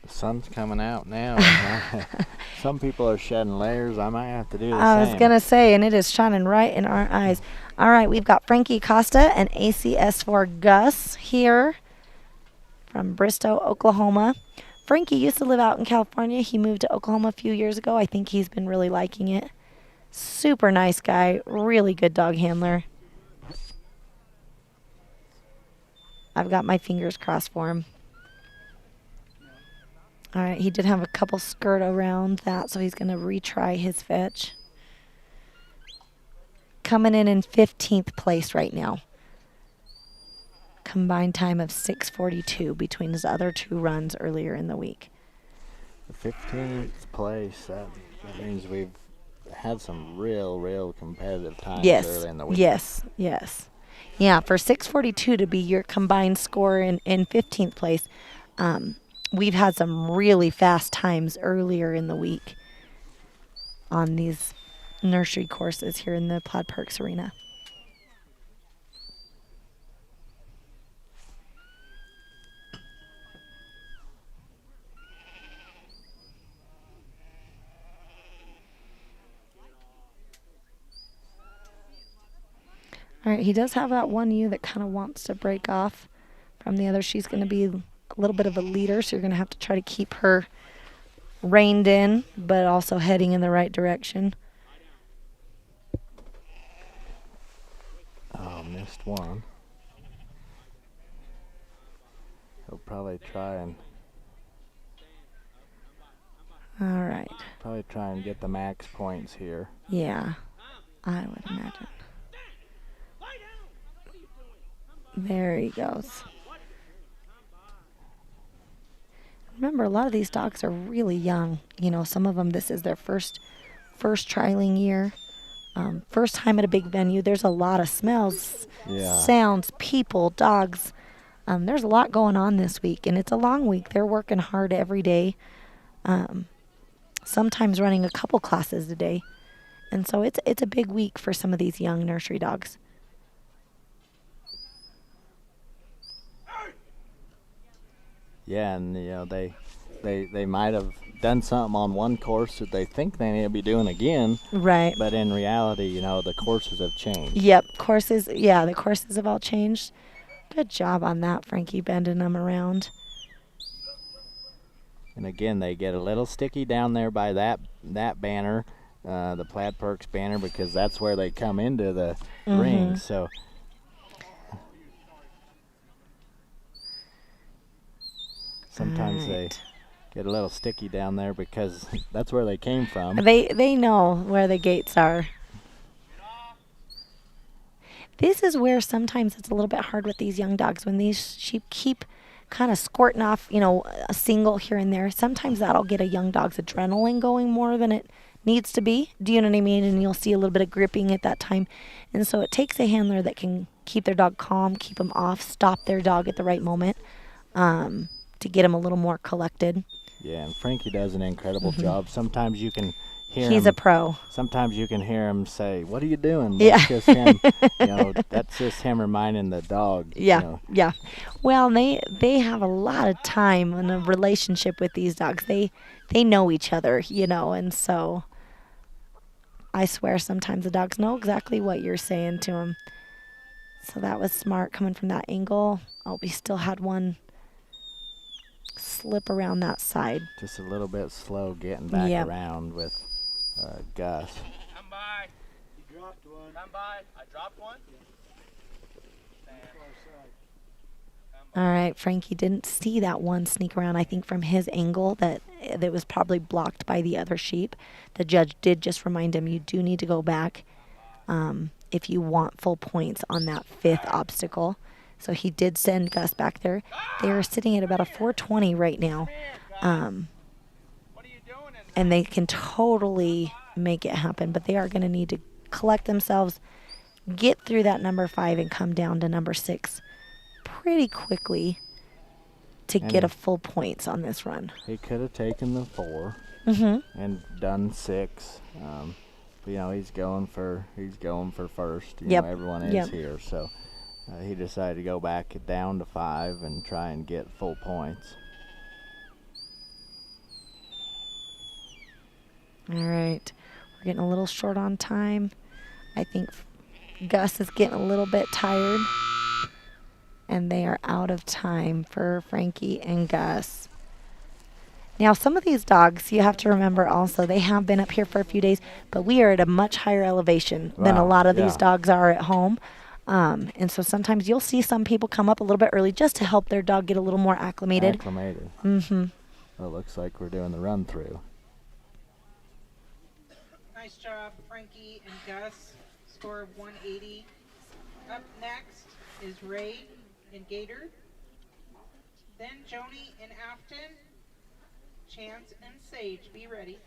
the sun's coming out now. And some people are shedding layers. I might have to do the I same. was going to say, and it is shining right in our eyes. All right, we've got Frankie Costa and ACS4 Gus here from Bristow, Oklahoma. Frankie used to live out in California. He moved to Oklahoma a few years ago. I think he's been really liking it. Super nice guy, really good dog handler. I've got my fingers crossed for him. All right, he did have a couple skirt around that, so he's going to retry his fetch. Coming in 15th place right now. Combined time of 6:42 between his other two runs earlier in the week. The 15th place, that means we've had some real competitive times early in the week. Yes. Yeah, for 6:42 to be your combined score in 15th place, we've had some really fast times earlier in the week on these nursery courses here in the Plaid Parks Arena. All right, he does have that one ewe that kind of wants to break off from the other. She's going to be a little bit of a leader, so you're going to have to try to keep her reined in, but also heading in the right direction. Oh, missed one. He'll probably try and get the max points here. Yeah, I would imagine. There he goes. Remember, a lot of these dogs are really young. You know, some of them, this is their first trialing year. First time at a big venue. There's a lot of smells, sounds, people, dogs. There's a lot going on this week, and it's a long week. They're working hard every day, sometimes running a couple classes a day. And so it's a big week for some of these young nursery dogs. Yeah, and they might have done something on one course that they think they need to be doing again. Right. But in reality, the courses have changed. Yep, the courses have all changed. Good job on that, Frankie, bending them around. And again, they get a little sticky down there by that banner, the Plaid Perks banner, because that's where they come into the ring. So sometimes they get a little sticky down there because that's where they came from. They know where the gates are. This is where sometimes it's a little bit hard with these young dogs. When these sheep keep kind of squirting off, a single here and there, sometimes that'll get a young dog's adrenaline going more than it needs to be. Do you know what I mean? And you'll see a little bit of gripping at that time. And so it takes a handler that can keep their dog calm, keep them off, stop their dog at the right moment, to get them a little more collected. Yeah, and Frankie does an incredible job. Sometimes you can hear He's him. a pro. Sometimes you can hear him say, "What are you doing?" Yeah. That's just him. That's just him reminding the dog. Yeah. Well, they have a lot of time and a relationship with these dogs. They know each other, and so I swear sometimes the dogs know exactly what you're saying to them. So that was smart coming from that angle. Oh, we still had one slip around that side. Just a little bit slow getting back Yep. around with Gus. Come by. You dropped one. Come by. I dropped one. All right, Frankie didn't see that one sneak around. I think from his angle that was probably blocked by the other sheep. The judge did just remind him you do need to go back if you want full points on that 5th obstacle. So he did send Gus back there. They are sitting at about a 420 right now. And they can totally make it happen, but they are going to need to collect themselves, get through that number 5 and come down to number 6 pretty quickly to And get a full points on this run. He could have taken the 4 and done 6. But, you know, he's going for first. You know, everyone is here, so he decided to go back down to 5 and try and get full points. All right, we're getting a little short on time. I think Gus is getting a little bit tired, and they are out of time for Frankie and Gus. Now, some of these dogs, you have to remember also, they have been up here for a few days, but we are at a much higher elevation than a lot of these dogs are at home. And so sometimes you'll see some people come up a little bit early just to help their dog get a little more acclimated. Well, it looks like we're doing the run through. Nice job, Frankie and Gus. Score of 180. Up next is Ray and Gator. Then Joni and Afton. Chance and Sage, be ready.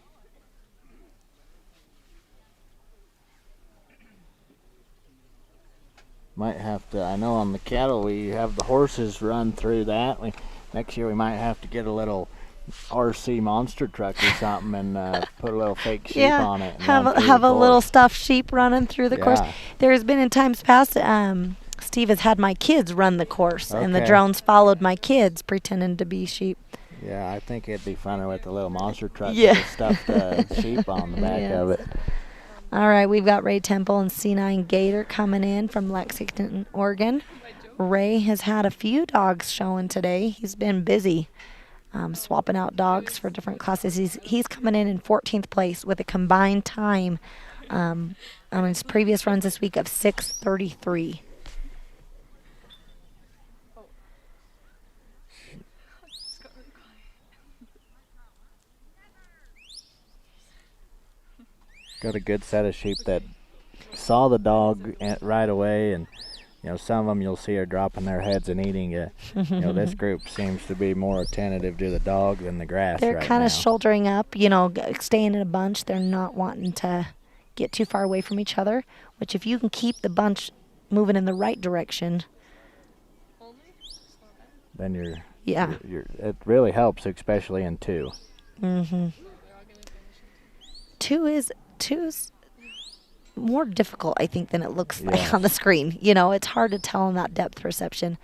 Might have to, I know on the cattle we have the horses run through that. Next year we might have to get a little RC monster truck or something and put a little fake sheep on it. And have a little stuffed sheep running through the course. There's been in times past, Steve has had my kids run the course, and the drones followed my kids pretending to be sheep. Yeah, I think it'd be funner with a little monster truck with a stuffed sheep on the back of it. All right, we've got Ray Temple and C9 Gator coming in from Lexington, Oregon. Ray has had a few dogs showing today. He's been busy swapping out dogs for different classes. He's coming in 14th place with a combined time on his previous runs this week of 6:33. Got a good set of sheep that saw the dog right away, and you know, some of them you'll see are dropping their heads and eating it. You know, this group seems to be more attentive to the dog than the grass. They're right kind now. of shouldering up, you know, staying in a bunch. They're not wanting to get too far away from each other, which if you can keep the bunch moving in the right direction, then you're it really helps, especially in 2. Two is more difficult, I think, than it looks like on the screen. You know, it's hard to tell in that depth perception.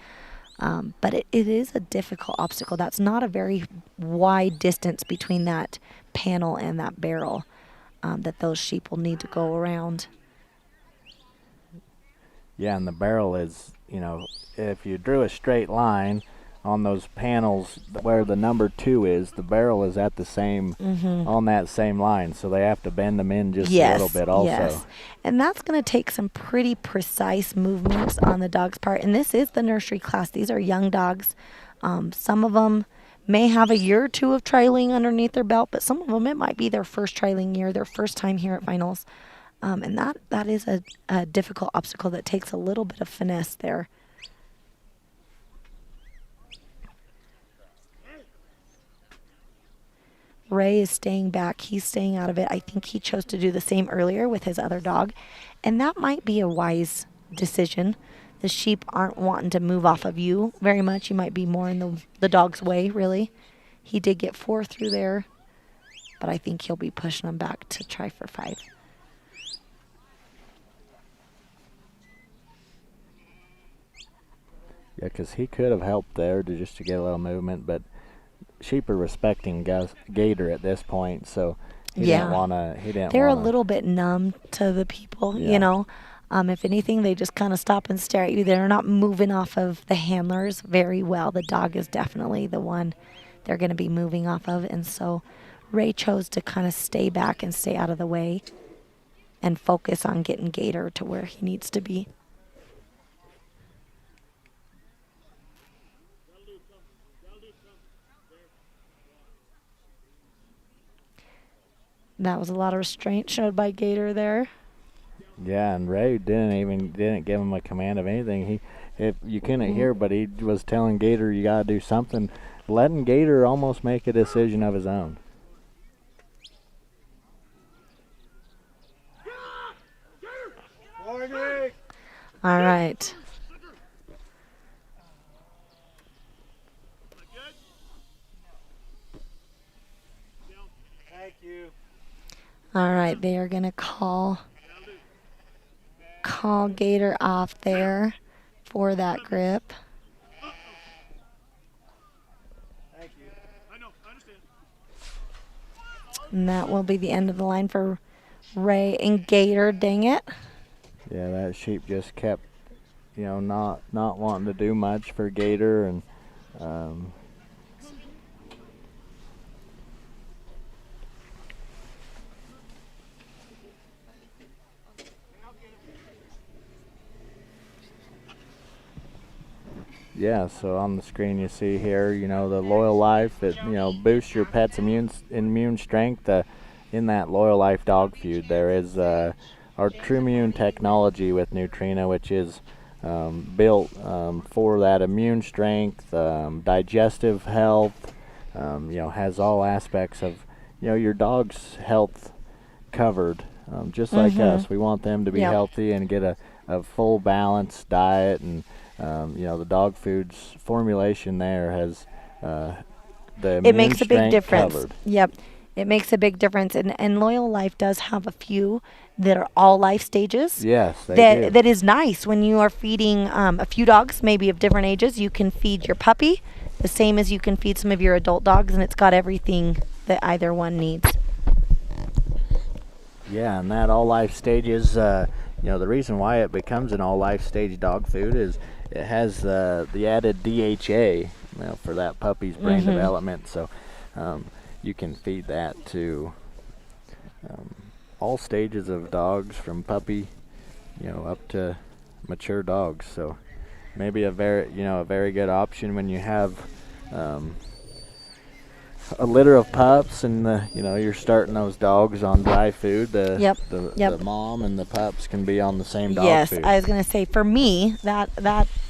But it is a difficult obstacle. That's not a very wide distance between that panel and that barrel that those sheep will need to go around. Yeah, and the barrel is, you know, if you drew a straight line on those panels where the number 2 is, the barrel is at the same, on that same line. So they have to bend them in just a little bit also. Yes, and that's going to take some pretty precise movements on the dog's part. And this is the nursery class. These are young dogs. Some of them may have a year or 2 of trailing underneath their belt, but some of them it might be their first trailing year, their first time here at finals. And that is a difficult obstacle that takes a little bit of finesse there. Ray is staying back. He's staying out of it. I think he chose to do the same earlier with his other dog. And that might be a wise decision. The sheep aren't wanting to move off of you very much. You might be more in the dog's way, really. He did get 4 through there, but I think he'll be pushing them back to try for 5. Yeah, because he could have helped there just to get a little movement, but sheep are respecting Gator at this point, so he didn't want to. They're a little bit numb to the people, you know. If anything, they just kind of stop and stare at you. They're not moving off of the handlers very well. The dog is definitely the one they're going to be moving off of. And so Ray chose to kind of stay back and stay out of the way and focus on getting Gator to where he needs to be. That was a lot of restraint showed by Gator there. Yeah, and Ray didn't give him a command of anything. You couldn't hear, but he was telling Gator, you gotta do something, letting Gator almost make a decision of his own. All right. Thank you. All right, they are going to call Gator off there for that grip. Thank you. I know, I understand. And that will be the end of the line for Ray and Gator. Dang it. Yeah, that sheep just kept, not wanting to do much for Gator, and yeah, so on the screen you see here, the Loyal Life, it, boosts your pet's immune strength. In that Loyal Life dog food, there is our TrueImmune technology with Neutrino, which is built for that immune strength, digestive health, has all aspects of, your dog's health covered. Just like us, we want them to be healthy and get a full balanced diet, and the dog food's formulation there has the It makes a big difference. covered. Yep. It makes a big difference. And Loyal Life does have a few that are all life stages. Yes, they do. That is nice when you are feeding a few dogs, maybe of different ages. You can feed your puppy the same as you can feed some of your adult dogs, and it's got everything that either one needs. Yeah, and that all life stages, the reason why it becomes an all life stage dog food is it has the added DHA, for that puppy's brain development. So you can feed that to all stages of dogs, from puppy, up to mature dogs. So maybe a very good option when you have a litter of pups, and you're starting those dogs on dry food. The mom and the pups can be on the same dog food. Yes, I was going to say, for me, that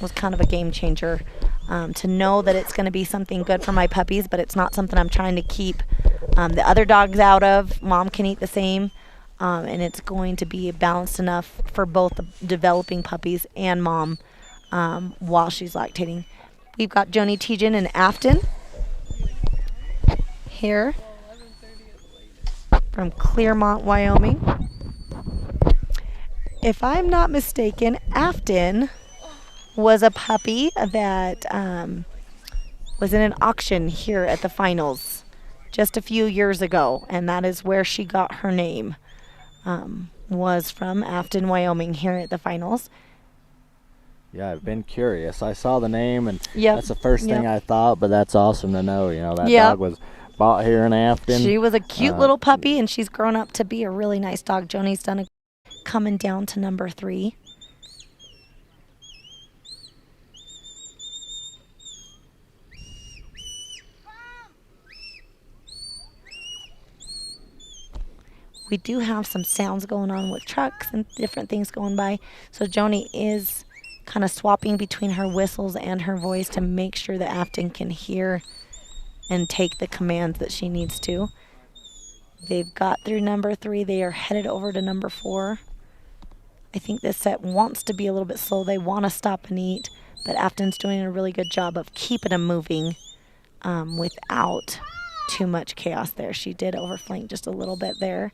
was kind of a game changer, to know that it's going to be something good for my puppies, but it's not something I'm trying to keep the other dogs out of. Mom can eat the same, and it's going to be balanced enough for both the developing puppies and mom while she's lactating. We've got Joni Tejan and Afton here from Clearmont, Wyoming. If I'm not mistaken, Afton was a puppy that was in an auction here at the finals just a few years ago, and that is where she got her name, was from Afton, Wyoming, here at the finals. Yeah, I've been curious. I saw the name, and that's the first thing I thought, but that's awesome to know. That dog was bought here in Afton. She was a cute little puppy, and she's grown up to be a really nice dog. Joni's done coming down to number 3. We do have some sounds going on with trucks and different things going by. So Joni is kind of swapping between her whistles and her voice to make sure that Afton can hear and take the commands that she needs to. They've got through number 3. They are headed over to number 4. I think this set wants to be a little bit slow. They want to stop and eat, but Afton's doing a really good job of keeping them moving without too much chaos there. She did overflank just a little bit there.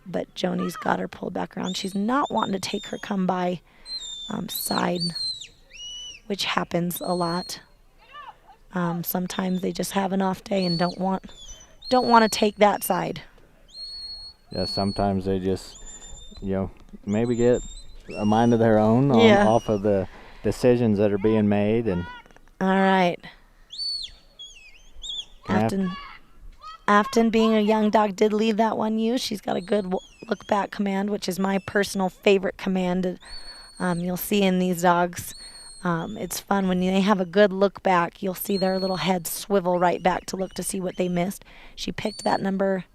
But Joni's got her pulled back around. She's not wanting to take her come by side, which happens a lot. Sometimes they just have an off day and don't want to take that side. Yeah, sometimes they just, maybe get a mind of their own off of the decisions that are being made. And all right. Afton, being a young dog, did leave that one ewe. She's got a good look back command, which is my personal favorite command. You'll see in these dogs. It's fun when they have a good look back. You'll see their little heads swivel right back to look to see what they missed. She picked that number,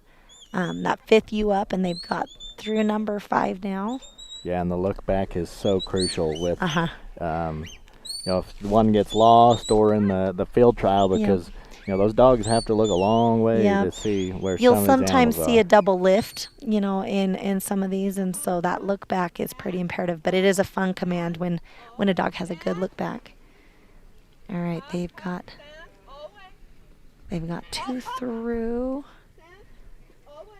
that 5th ewe up, and they've got through number 5 now. Yeah, and the look back is so crucial with, if one gets lost or in the field trial, because those dogs have to look a long way to see where You'll some of these sometimes animals see are. a double lift, in some of these, and so that look back is pretty imperative. But it is a fun command when a dog has a good look back. All right, they've got 2 through.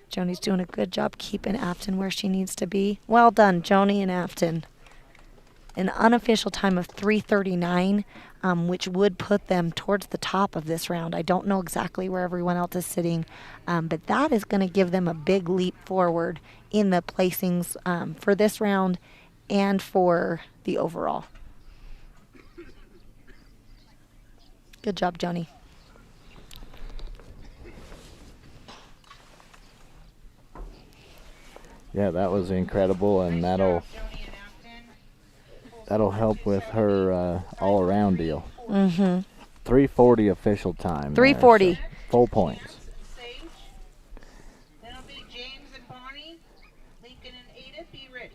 Joni's doing a good job keeping Afton where she needs to be. Well done, Joni and Afton. An unofficial time of 3:39, which would put them towards the top of this round. I don't know exactly where everyone else is sitting, but that is going to give them a big leap forward in the placings for this round and for the overall. Good job, Joni. Yeah, that was incredible, and that'll help with her all-around deal. 3:40 official time. 3:40. So full points. Sage. Then it'll be James and Bonnie. Lincoln and Ada, be ready.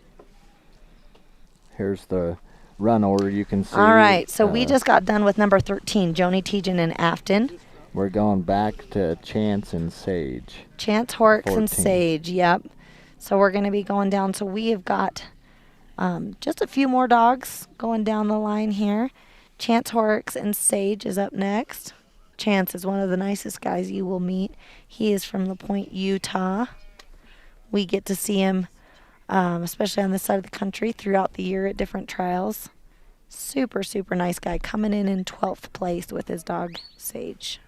Here's the run order you can see. All right, so we just got done with number 13, Joni, Tejan, and Afton. We're going back to Chance and Sage. Chance, Horrocks, 14. and Sage, yep. So we're going to be going down. So we have got just a few more dogs going down the line here. Chance, Horrocks, and Sage is up next. Chance is one of the nicest guys you will meet. He is from La Pointe, Utah. We get to see him, especially on this side of the country, throughout the year at different trials. Super, super nice guy, coming in 12th place with his dog, Sage.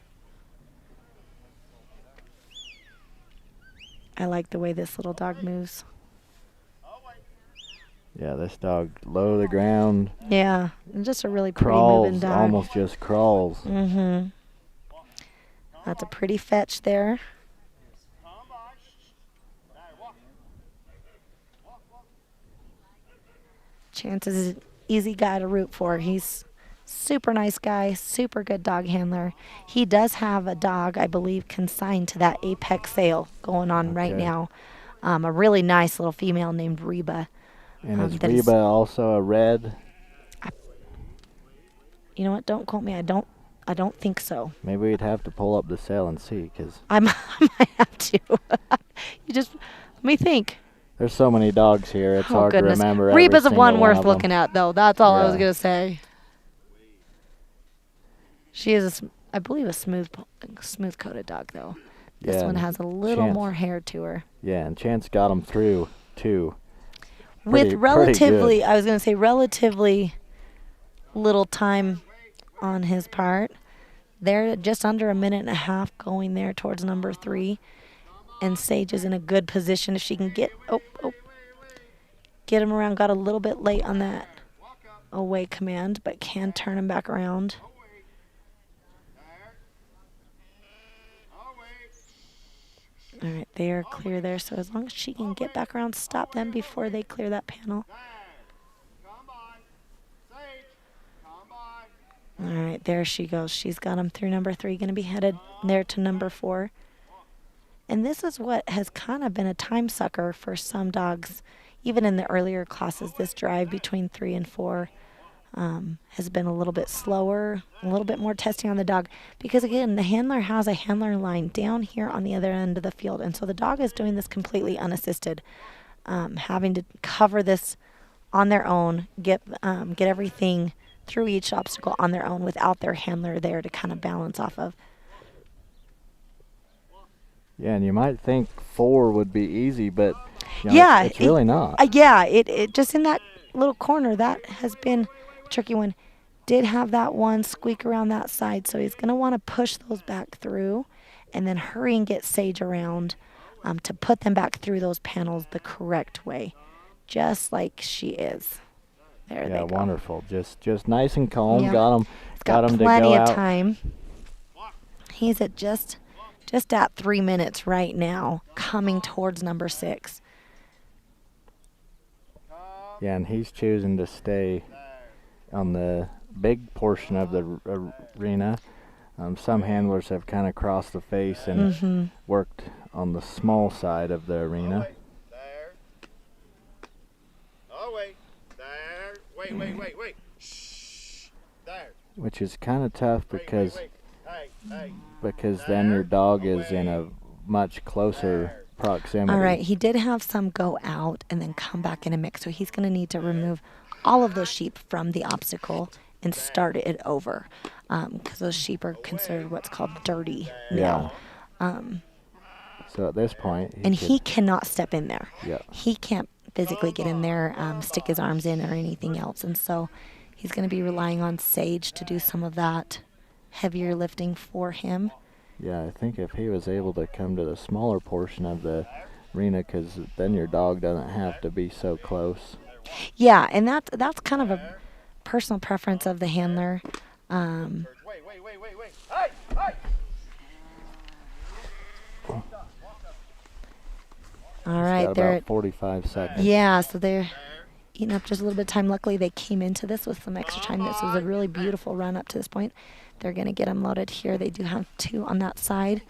I like the way this little dog moves. Yeah, this dog low to the ground. Yeah, and just a really pretty Crawls, moving dog. almost just crawls. That's a pretty fetch there. Chance is an easy guy to root for. He's super nice guy, super good dog handler. He does have a dog, I believe, consigned to that Apex sale going on right now. A really nice little female named Reba. And is Reba also a red? You know what? Don't quote me. I don't think so. Maybe we'd have to pull up the sale and see, because I might have to. You just let me think. there's so many dogs here. It's hard to remember. Reba's every one single worth of looking them. at, though. That's all I was gonna say. She is, I believe, a smooth-coated dog, though. This one has a little more hair to her. Yeah, and Chance got him through too. With relatively, I was gonna say relatively little time on his part. They're just under a minute and a half going there towards number 3. And Sage is in a good position if she can get him around. Got a little bit late on that away command, but can turn him back around. All right, they are clear there. So as long as she can get back around, stop them before they clear that panel. All right, there she goes. She's got him through number 3, going to be headed there to number 4. And this is what has kind of been a time sucker for some dogs. Even in the earlier classes, this drive between 3 and 4 has been a little bit slower, a little bit more testing on the dog. Because, again, the handler has a handler line down here on the other end of the field. And so the dog is doing this completely unassisted, having to cover this on their own, get everything through each obstacle on their own without their handler there to kind of balance off of. Yeah, and you might think 4 would be easy, but it's really not. It just in that little corner, that has been a tricky one. Did have that one squeak around that side, so he's going to want to push those back through and then hurry and get Sage around to put them back through those panels the correct way, just like she is. There they go. Yeah, wonderful. Just nice and calm. Yep. Got him to go out. Plenty of time. He's at just at 3 minutes right now, coming towards number 6. Yeah, and he's choosing to stay on the big portion of the arena. Some handlers have kind of crossed the face and worked on the small side of the arena. There. Oh, wait. There. Wait. Shh. There. Which is kind of tough because Wait. Hey. because then your dog is in a much closer proximity. All right, he did have some go out and then come back in a mix, so he's going to need to remove all of those sheep from the obstacle and start it over, because those sheep are considered what's called dirty now. So at this point, He cannot step in there. Yeah. He can't physically get in there, stick his arms in or anything else, and so he's going to be relying on Sage to do some of that heavier lifting for him. Yeah, I think if he was able to come to the smaller portion of the arena, because then your dog doesn't have to be so close. Yeah, and that's kind of a personal preference of the handler. Wait. Hey. All right, Got they're about at 45 seconds. Yeah, so they're eating up just a little bit of time. Luckily, they came into this with some extra time. This was a really beautiful run up to this point. They're going to get them loaded here. They do have 2 on that side.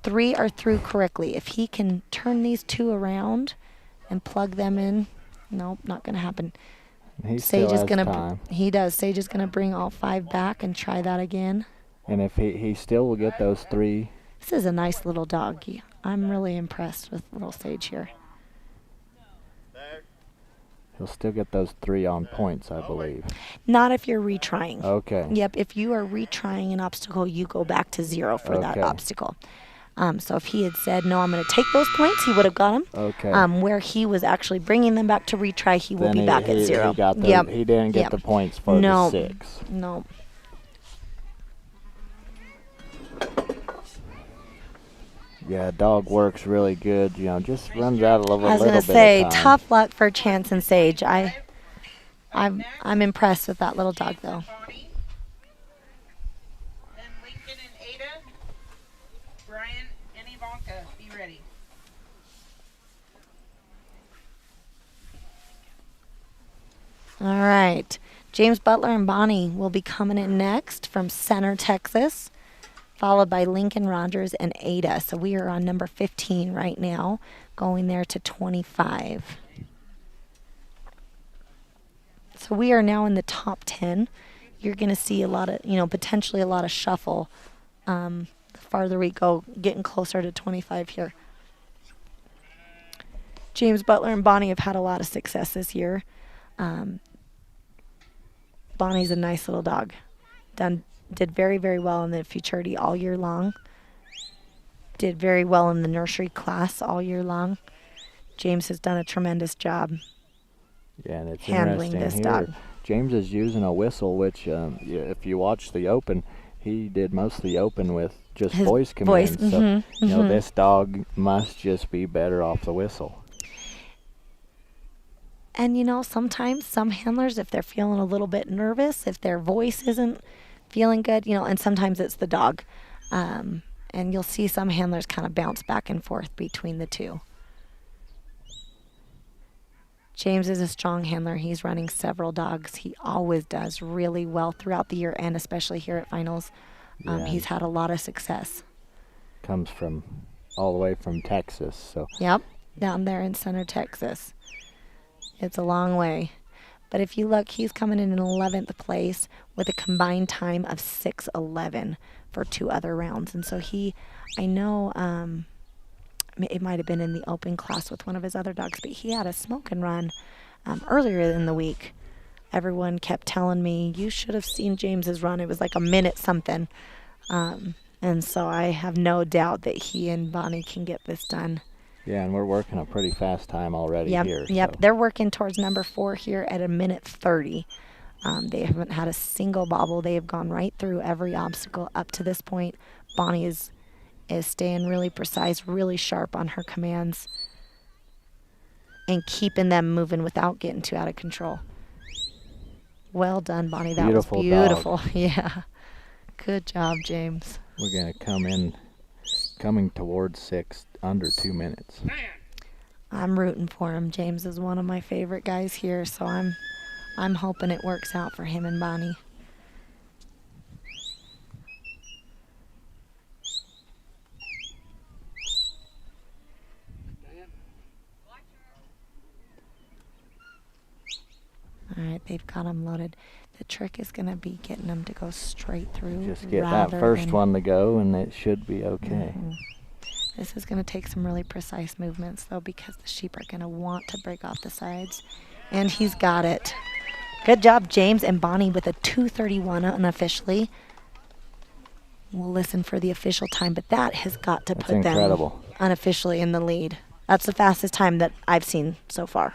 3 are through correctly. If he can turn these 2 around and plug them in, nope, not going to happen. He still has time. He does. Sage is going to bring all 5 back and try that again. And if he still will get those 3. This is a nice little dog. I'm really impressed with little Sage here. He'll still get those 3 on points, I believe. Not if you're retrying. Okay. Yep, if you are retrying an obstacle, you go back to 0 for that obstacle. So if he had said, no, I'm going to take those points, he would have got them. Okay. Where he was actually bringing them back to retry, he will Then be back at 0. He didn't get the points for the 6. No. Yeah, dog works really good. Just runs out a little bit I of was time. going to say, tough luck for Chance and Sage. I'm impressed with that little dog, though. Then Lincoln and Ada, Brian and Ivanka, be ready. All right. James Butler and Bonnie will be coming in next from Center, Texas, followed by Lincoln Rogers and Ada. So we are on number 15 right now, going there to 25. So we are now in the top 10. You're going to see a lot of, potentially a lot of shuffle the farther we go, getting closer to 25 here. James Butler and Bonnie have had a lot of success this year. Bonnie's a nice little dog. Did very, very well in the futurity all year long. Did very well in the nursery class all year long. James has done a tremendous job. Yeah, and it's handling interesting this here. dog. James is using a whistle, which if you watch the Open, he did most of the Open with just His voice commands. voice, So this dog must just be better off the whistle. And sometimes some handlers, if they're feeling a little bit nervous, if their voice isn't feeling good, and sometimes it's the dog. And you'll see some handlers kind of bounce back and forth between the 2. James is a strong handler. He's running several dogs. He always does really well throughout the year, and especially here at finals. He's had a lot of success. Comes from all the way from Texas. So. Yep, down there in Center, Texas. It's a long way. But if you look, he's coming in 11th place with a combined time of 6:11 for 2 other rounds. And so I know it might have been in the open class with one of his other dogs, but he had a smoke and run earlier in the week. Everyone kept telling me, you should have seen James's run. It was like a minute something. And so I have no doubt that he and Bonnie can get this done. Yeah, and we're working a pretty fast time already here. Yep, so. They're working towards number 4 here at 1:30. They haven't had a single bobble. They have gone right through every obstacle up to this point. Bonnie is staying really precise, really sharp on her commands, and keeping them moving without getting too out of control. Well done, Bonnie. That was beautiful. Dog. Yeah. Good job, James. We're going to coming towards 6, under 2 minutes. I'm rooting for him. James is one of my favorite guys here, so I'm hoping it works out for him and Bonnie. All right, they've got him loaded. The trick is going to be getting them to go straight through. Just get that first one to go, and it should be okay. This is going to take some really precise movements, though, because the sheep are going to want to break off the sides. And he's got it. Good job, James and Bonnie, with a 2:31 unofficially. We'll listen for the official time, but that has got to put them unofficially in the lead. That's the fastest time that I've seen so far.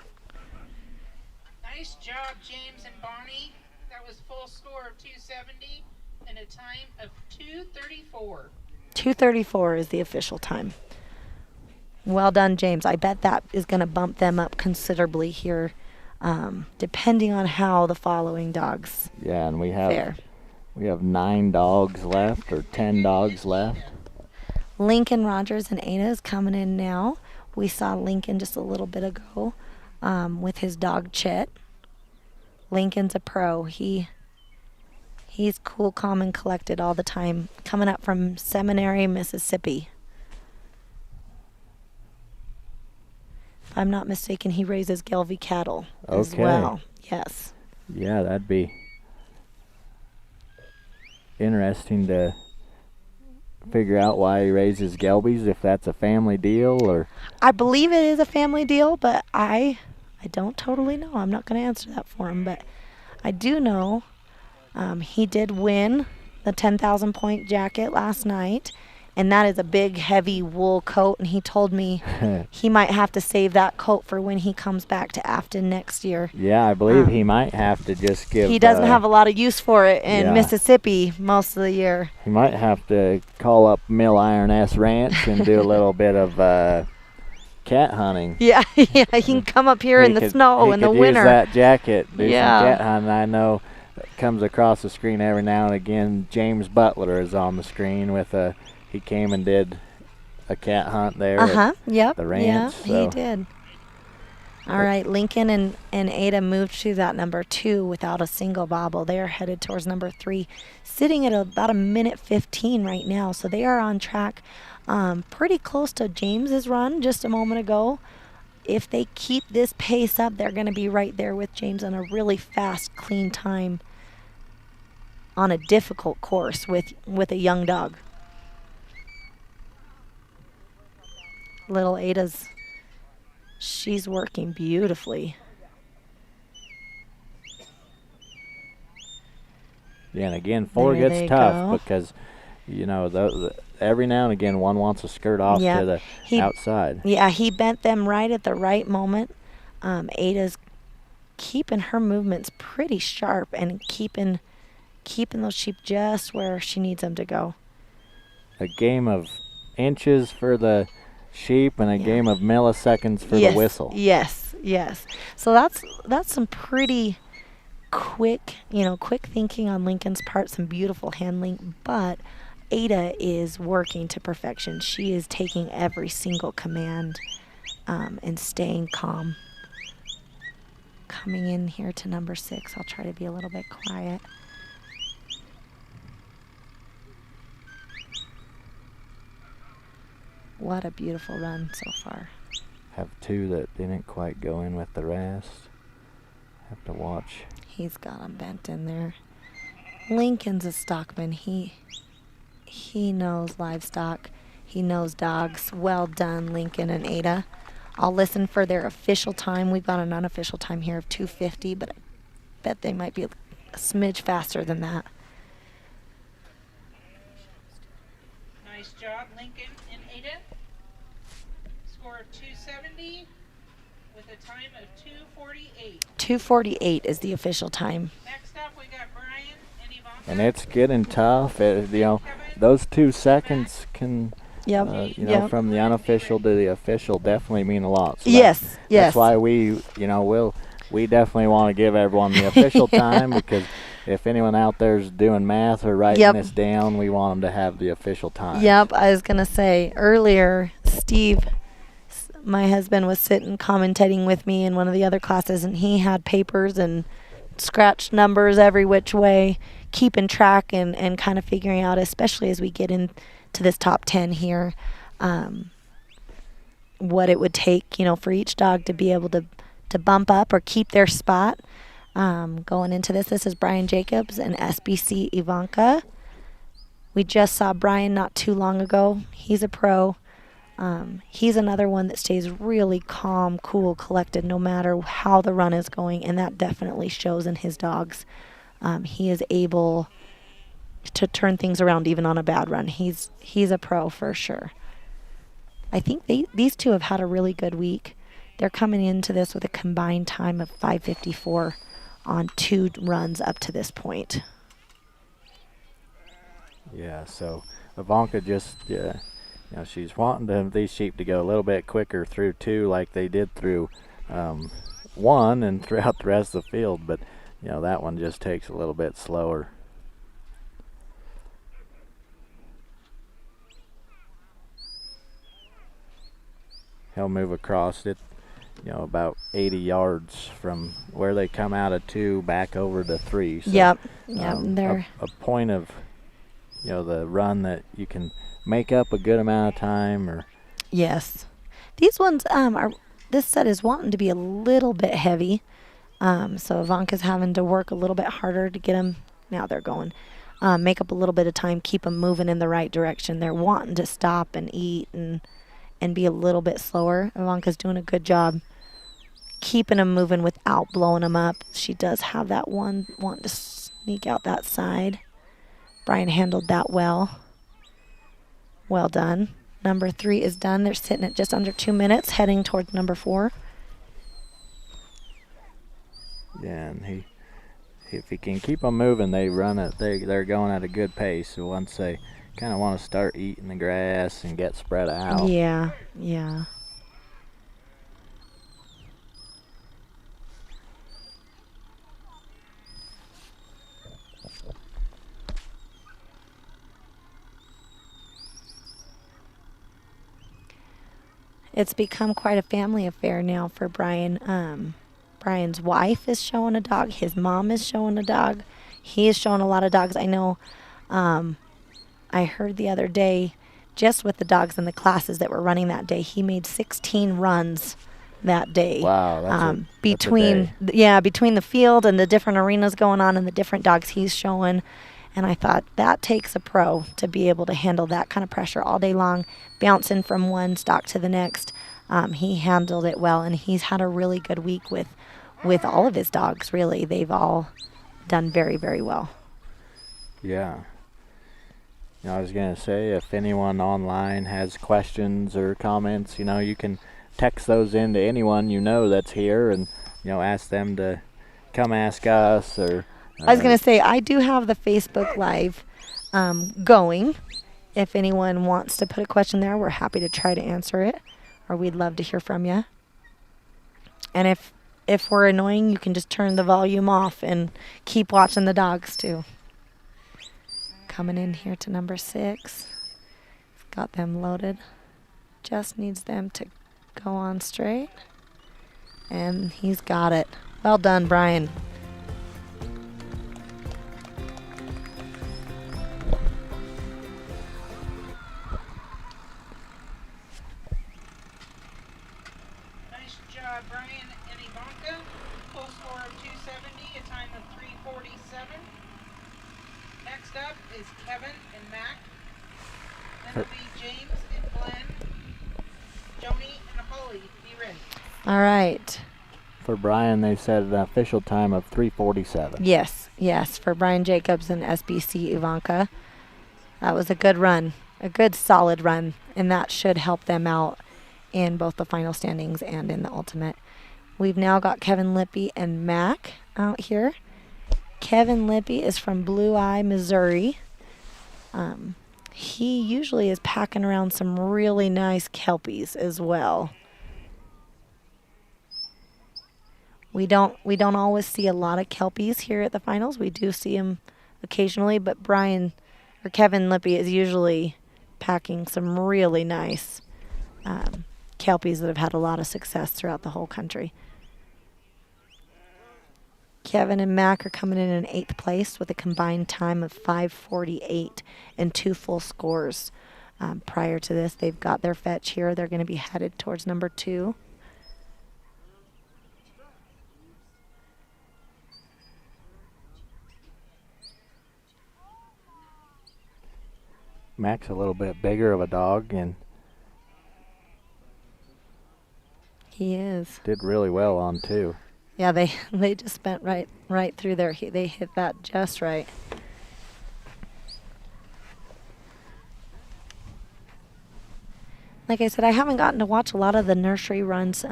Nice job, James and Bonnie. That was full score of 270 and a time of 2:34. 2:34 is the official time. Well done, James. I bet that is going to bump them up considerably here, depending on how the following dogs Yeah, and we fare. have 9 dogs left, or 10 dogs left. Lincoln, Rogers, and Ada is coming in now. We saw Lincoln just a little bit ago with his dog Chet. Lincoln's a pro. He's cool, calm, and collected all the time. Coming up from Seminary, Mississippi. If I'm not mistaken, he raises Gelby cattle as well. Yes. Yeah, that'd be interesting to figure out why he raises Gelbys, if that's a family deal or. I believe it is a family deal, but I don't totally know. I'm not going to answer that for him, but I do know he did win the 10,000 point jacket last night, and that is a big, heavy wool coat, and he told me he might have to save that coat for when he comes back to Afton next year. Yeah, I believe he might have to just give. He doesn't have a lot of use for it in Mississippi most of the year. He might have to call up Mill Iron S Ranch and do a little bit of cat hunting. Yeah, he can come up here in the snow in the winter. Use that jacket, do some cat hunting. I know it comes across the screen every now and again. James Butler is on the screen with he came and did a cat hunt there at the ranch. Yeah, he did. All right, Lincoln and Ada moved to that number 2 without a single bobble. They are headed towards number 3, sitting at about 1:15 right now. So they are on track pretty close to James's run just a moment ago. If they keep this pace up, they're going to be right there with James on a really fast, clean time on a difficult course with a young dog. Little Ada's, she's working beautifully. Yeah, and again, 4 gets tough because, you know, every now and again one wants to skirt off to the outside. Yeah, he bent them right at the right moment. Ada's keeping her movements pretty sharp and keeping those sheep just where she needs them to go. A game of inches for the sheep and a game of milliseconds for the whistle. Yes. So that's some pretty quick thinking on Lincoln's part, some beautiful handling, but Ada is working to perfection. She is taking every single command and staying calm. Coming in here to number 6, I'll try to be a little bit quiet. What a beautiful run so far. Have 2 that didn't quite go in with the rest. Have to watch. He's got them bent in there. Lincoln's a stockman. He knows livestock. He knows dogs. Well done, Lincoln and Ada. I'll listen for their official time. We've got an unofficial time here of 2:50, but I bet they might be a smidge faster than that. Nice job, Lincoln and Ada. Score of 270 with a time of 2:48. 2:48 is the official time. Next up, we got Brian and Yvonne. And it's getting tough. Those 2 seconds can, from the unofficial to the official definitely mean a lot. So yes. That's why we definitely want to give everyone the official time because if anyone out there's doing math or writing Yep. this down, we want them to have the official time. Yep, I was going to say earlier, Steve, my husband, was sitting commentating with me in one of the other classes, and he had papers and scratched numbers every which way, keeping track and kind of figuring out, especially as we get into this top 10 here, what it would take, for each dog to be able to bump up or keep their spot. Going into this is Brian Jacobs and SBC Ivanka. We just saw Brian not too long ago. He's a pro. He's another one that stays really calm, cool, collected no matter how the run is going, and that definitely shows in his dogs. He is able to turn things around even on a bad run. He's a pro for sure. I think these two have had a really good week. They're coming into this with a combined time of 5:54 on 2 runs up to this point. Yeah, so Ivanka just, she's wanting these sheep to go a little bit quicker through 2 like they did through 1 and throughout the rest of the field, but, that one just takes a little bit slower. He'll move across it, about 80 yards from where they come out of 2 back over to 3. So, Yep. They're a point of, the run that you can make up a good amount of time. Or yes, these ones this set is wanting to be a little bit heavy, so Ivanka's having to work a little bit harder to get them. Now they're going. Make up a little bit of time, keep them moving in the right direction. They're wanting to stop and eat and be a little bit slower. Ivanka's doing a good job keeping them moving without blowing them up. She does have that one wanting to sneak out that side. Brian handled that well. Well done. Number 3 is done. They're sitting at just under 2 minutes, heading towards number 4. Yeah, and if he can keep them moving, they run it. They're going at a good pace. So once they kind of want to start eating the grass and get spread out. Yeah. It's become quite a family affair now for Brian. Brian's wife is showing a dog. His mom is showing a dog. He is showing a lot of dogs. I know. I heard the other day, just with the dogs in the classes that were running that day, he made 16 runs that day. Wow, between the field and the different arenas going on and the different dogs he's showing. And I thought that takes a pro to be able to handle that kind of pressure all day long, bouncing from one stock to the next. He handled it well, and he's had a really good week with all of his dogs, really. They've all done very, very well. Yeah. I was going to say, if anyone online has questions or comments, you can text those in to anyone that's here and, ask them to come ask us. Or I was going to say, I do have the Facebook Live going. If anyone wants to put a question there, we're happy to try to answer it, or we'd love to hear from you. And if we're annoying, you can just turn the volume off and keep watching the dogs too. Coming in here to number 6. Got them loaded. Just needs them to go on straight. And he's got it. Well done, Brian. Nice job, Brian and Ivanka. Full score of 270, a time of 3:47. Next up is Kevin and Mac. Then it'll be James and Glenn, Joni and Holly. Be ready. All right. For Brian, they said an official time of 3:47. Yes, for Brian Jacobs and SBC Ivanka. That was a good run, a good solid run, and that should help them out in both the final standings and in the ultimate. We've now got Kevin Lippy and Mac out here. Kevin Lippy is from Blue Eye, Missouri. He usually is packing around some really nice kelpies as well. We don't always see a lot of Kelpies here at the finals. We do see them occasionally, but Kevin Lippy is usually packing some really nice Kelpies that have had a lot of success throughout the whole country. Kevin and Mac are coming in 8th place with a combined time of 5:48 and 2 full scores. Prior to this, they've got their fetch here. They're going to be headed towards number 2. Mac's a little bit bigger of a dog and he is. did really well on 2. Yeah, they just spent right through there. They hit that just right. Like I said, I haven't gotten to watch a lot of the nursery runs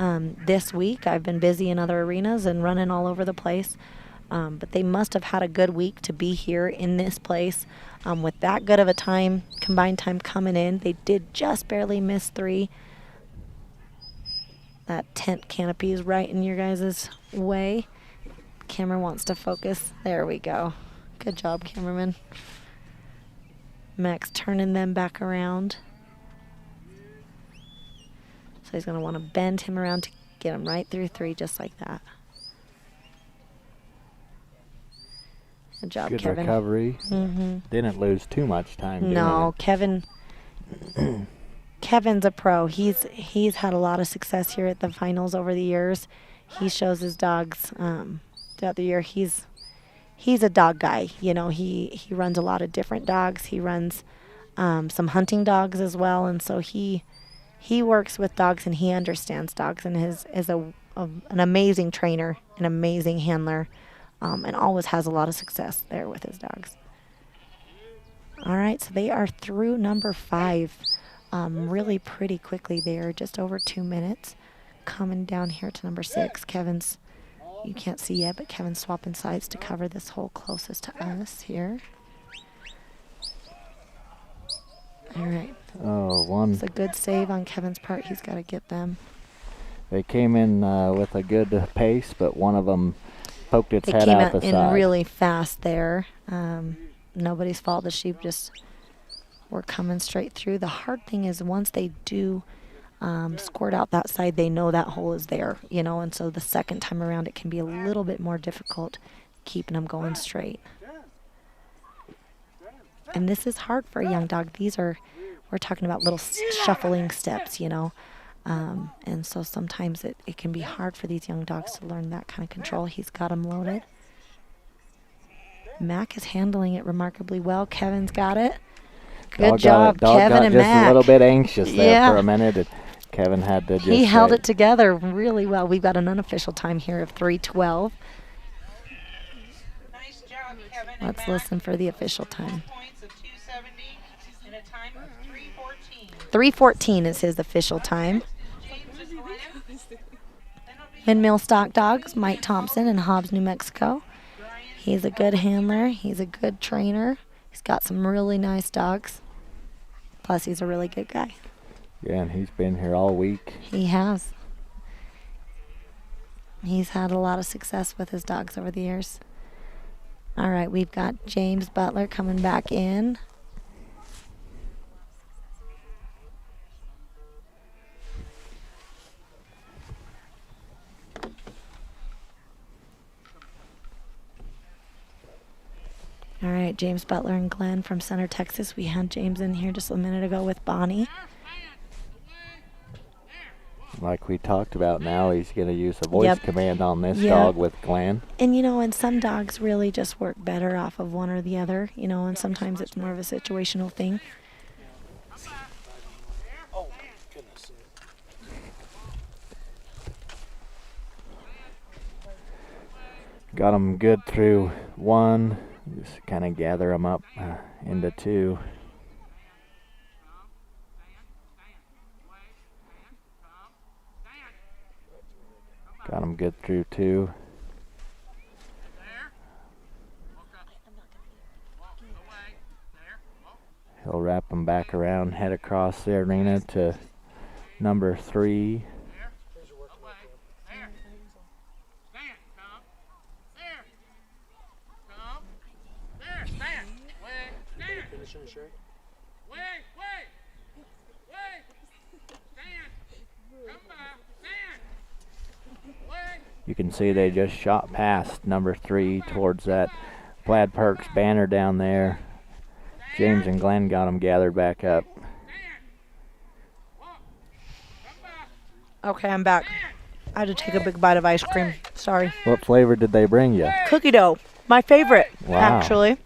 this week. I've been busy in other arenas and running all over the place. But they must have had a good week to be here in this place with that good of a time, combined time coming in. They did just barely miss 3. That tent canopy is right in your guys' way. Camera wants to focus. There we go. Good job, cameraman. Max turning them back around. So he's going to want to bend him around to get him right through 3 just like that. Good job, Good Kevin. recovery. Mm-hmm. Didn't lose too much time. No, Kevin's a pro. He's had a lot of success here at the finals over the years. He shows his dogs throughout the year. He's a dog guy. You know, he runs a lot of different dogs. He runs some hunting dogs as well, and so he works with dogs and he understands dogs and is an amazing trainer, an amazing handler, and always has a lot of success there with his dogs. All right, so they are through number 5 really pretty quickly. They are just over 2 minutes. Coming down here to number 6. Kevin's, you can't see yet, but Kevin's swapping sides to cover this hole closest to us here. All right. Oh, one. It's a good save on Kevin's part. He's got to get them. They came in with a good pace, but one of them poked its head out the side. They came out in really fast there. Nobody's fault. The sheep just were coming straight through. The hard thing is once they do squirt out that side, they know that hole is there, you know, and so the second time around it can be a little bit more difficult keeping them going straight. And this is hard for a young dog. We're talking about little shuffling steps, you know. And so sometimes it can be hard for these young dogs to learn that kind of control. He's got them loaded. Mac is handling it remarkably well. Kevin's got it. Good job, Kevin and Mac. Just a little bit anxious there for a minute. Kevin had to just... He held it together really well. We've got an unofficial time here of 3:12. Nice job, Kevin. Let's listen for the official time. Points of 270 and a time of 3:14. 3:14 is his official time. Windmill Stock Dogs, Mike Thompson in Hobbs, New Mexico. He's a good handler. He's a good trainer. He's got some really nice dogs. Plus, he's a really good guy. Yeah, and he's been here all week. He has. He's had a lot of success with his dogs over the years. All right, we've got James Butler coming back in. All right, James Butler and Glenn from Center, Texas. We had James in here just a minute ago with Bonnie. Like we talked about now, he's going to use a voice command on this dog with Glenn. And, you know, and some dogs really just work better off of one or the other, you know, and sometimes it's more of a situational thing. Oh, goodness. Got him good through 1. Just kind of gather them up into 2. Got him good through 2. He'll wrap him back around, head across the arena to number 3. You can see they just shot past number 3 towards that Plaid Perks banner down there. James and Glenn got them gathered back up. Okay, I'm back. I had to take a big bite of ice cream. Sorry. What flavor did they bring you? Cookie dough. My favorite, Wow. actually.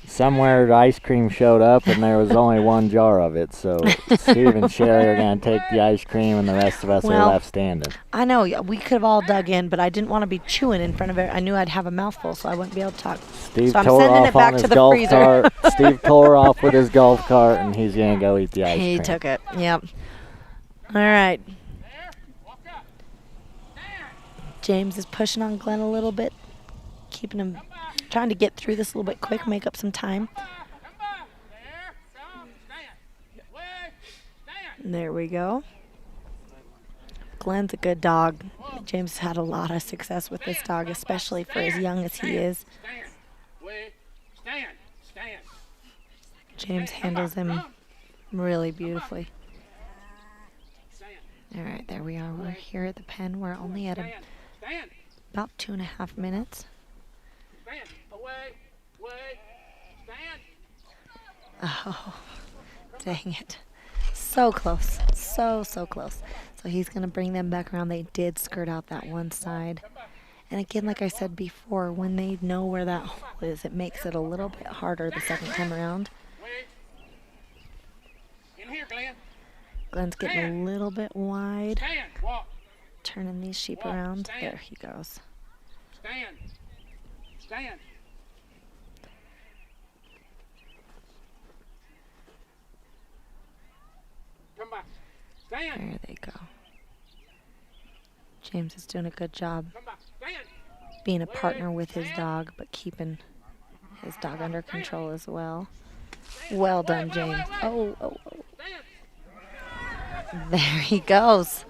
Somewhere the ice cream showed up and there was only one jar of it, so Steve and Sherry are going to take the ice cream and the rest of us Well, are left standing. I know, we could have all dug in, but I didn't want to be chewing in front of it. I knew I'd have a mouthful, so I wouldn't be able to talk. Steve so I'm tore sending off it back on his to the golf freezer. cart. Steve tore off with his golf cart and he's going to go eat the ice cream. He took it, yep. All right. James is pushing on Glenn a little bit, keeping him, trying to get through this a little bit quick, make up some time. There we go. Glenn's a good dog. James had a lot of success with this dog, especially for as young as he is. James handles him really beautifully. All right, there we are. We're here at the pen. We're only at about 2.5 minutes. Oh, dang it. So close. So close. So he's going to bring them back around. They did skirt out that one side. And again, like I said before, when they know where that hole is, it makes it a little bit harder the second time around. Glenn's getting a little bit wide. Turning these sheep around. There he goes. Stand. Come back. Stand. There they go. James is doing a good job being a partner with his dog, but keeping his dog under control as well. Well done, James. Oh. There he goes.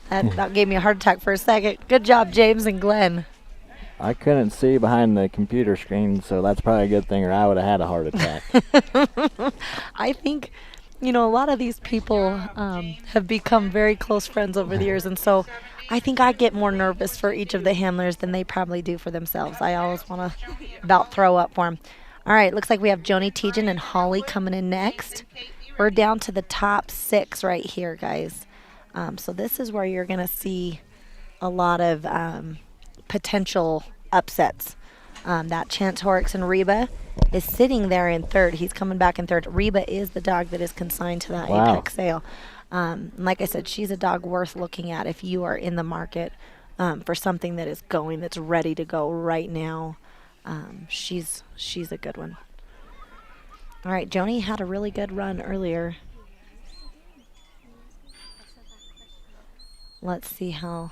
That gave me a heart attack for a second. Good job, James and Glenn. I couldn't see behind the computer screen, so that's probably a good thing, or I would have had a heart attack. I think, a lot of these people have become very close friends over the years, and so I think I get more nervous for each of the handlers than they probably do for themselves. I always want to about throw up for them. All right, looks like we have Joni Tejan and Holly coming in next. We're down to the top 6 right here, guys. So this is where you're going to see a lot of potential upsets. That Chance Horrocks and Reba is sitting there in 3rd. He's coming back in 3rd. Reba is the dog that is consigned to that Apex sale. Like I said, she's a dog worth looking at if you are in the market for something that is going, that's ready to go right now. She's a good one. All right, Joni had a really good run earlier. Let's see how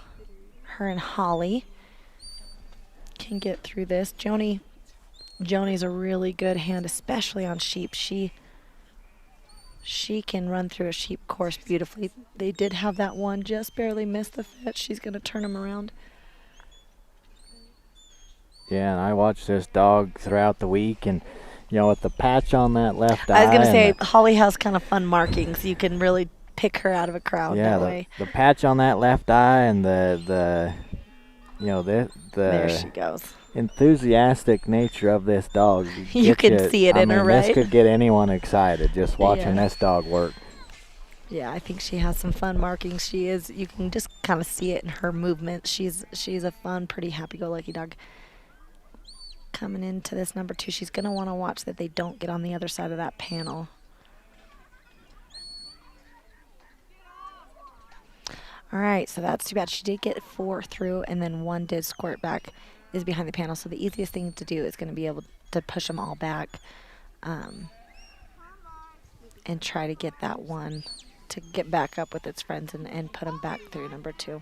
her and Holly can get through this. Joni's a really good hand, especially on sheep. She can run through a sheep course beautifully. They did have that one just barely miss the fetch. She's going to turn him around. Yeah, and I watched this dog throughout the week, and with the patch on that left eye. I was going to say, Holly has kind of fun markings. You can really pick her out of a crowd that way. The patch on that left eye and the there she goes. Enthusiastic nature of this dog. You can see it in her, right? This could get anyone excited just watching this dog work. Yeah, I think she has some fun markings. You can just kind of see it in her movement. She's a fun, pretty happy-go-lucky dog. Coming into this number 2, she's going to want to watch that they don't get on the other side of that panel. All right, so that's too bad. She did get 4 through, and then 1 did squirt back, is behind the panel. So the easiest thing to do is going to be able to push them all back and try to get that one to get back up with its friends and put them back through number 2.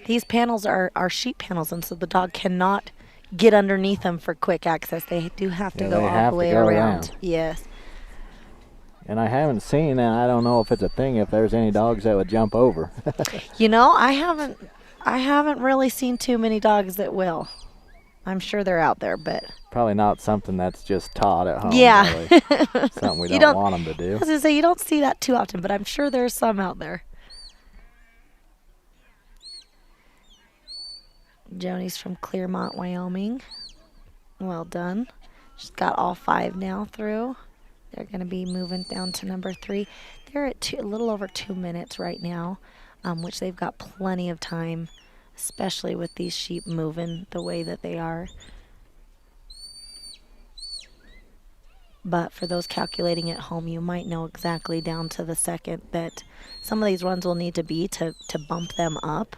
These panels are sheep panels, and so the dog cannot get underneath them for quick access. They do have to go all the way around. Yes. And I haven't seen, and I don't know if it's a thing, if there's any dogs that would jump over. I haven't really seen too many dogs that will. I'm sure they're out there, but Probably not something that's just taught at home. yeah. Really. Something we You don't want them to I do. was gonna say you don't see that too often, but I'm sure there's some out there. Joni's from Clearmont, Wyoming. Well done. She's got all 5 now through. They're going to be moving down to number 3. They're at a little over 2 minutes right now, which they've got plenty of time, especially with these sheep moving the way that they are. But for those calculating at home, you might know exactly down to the second that some of these runs will need to be to bump them up.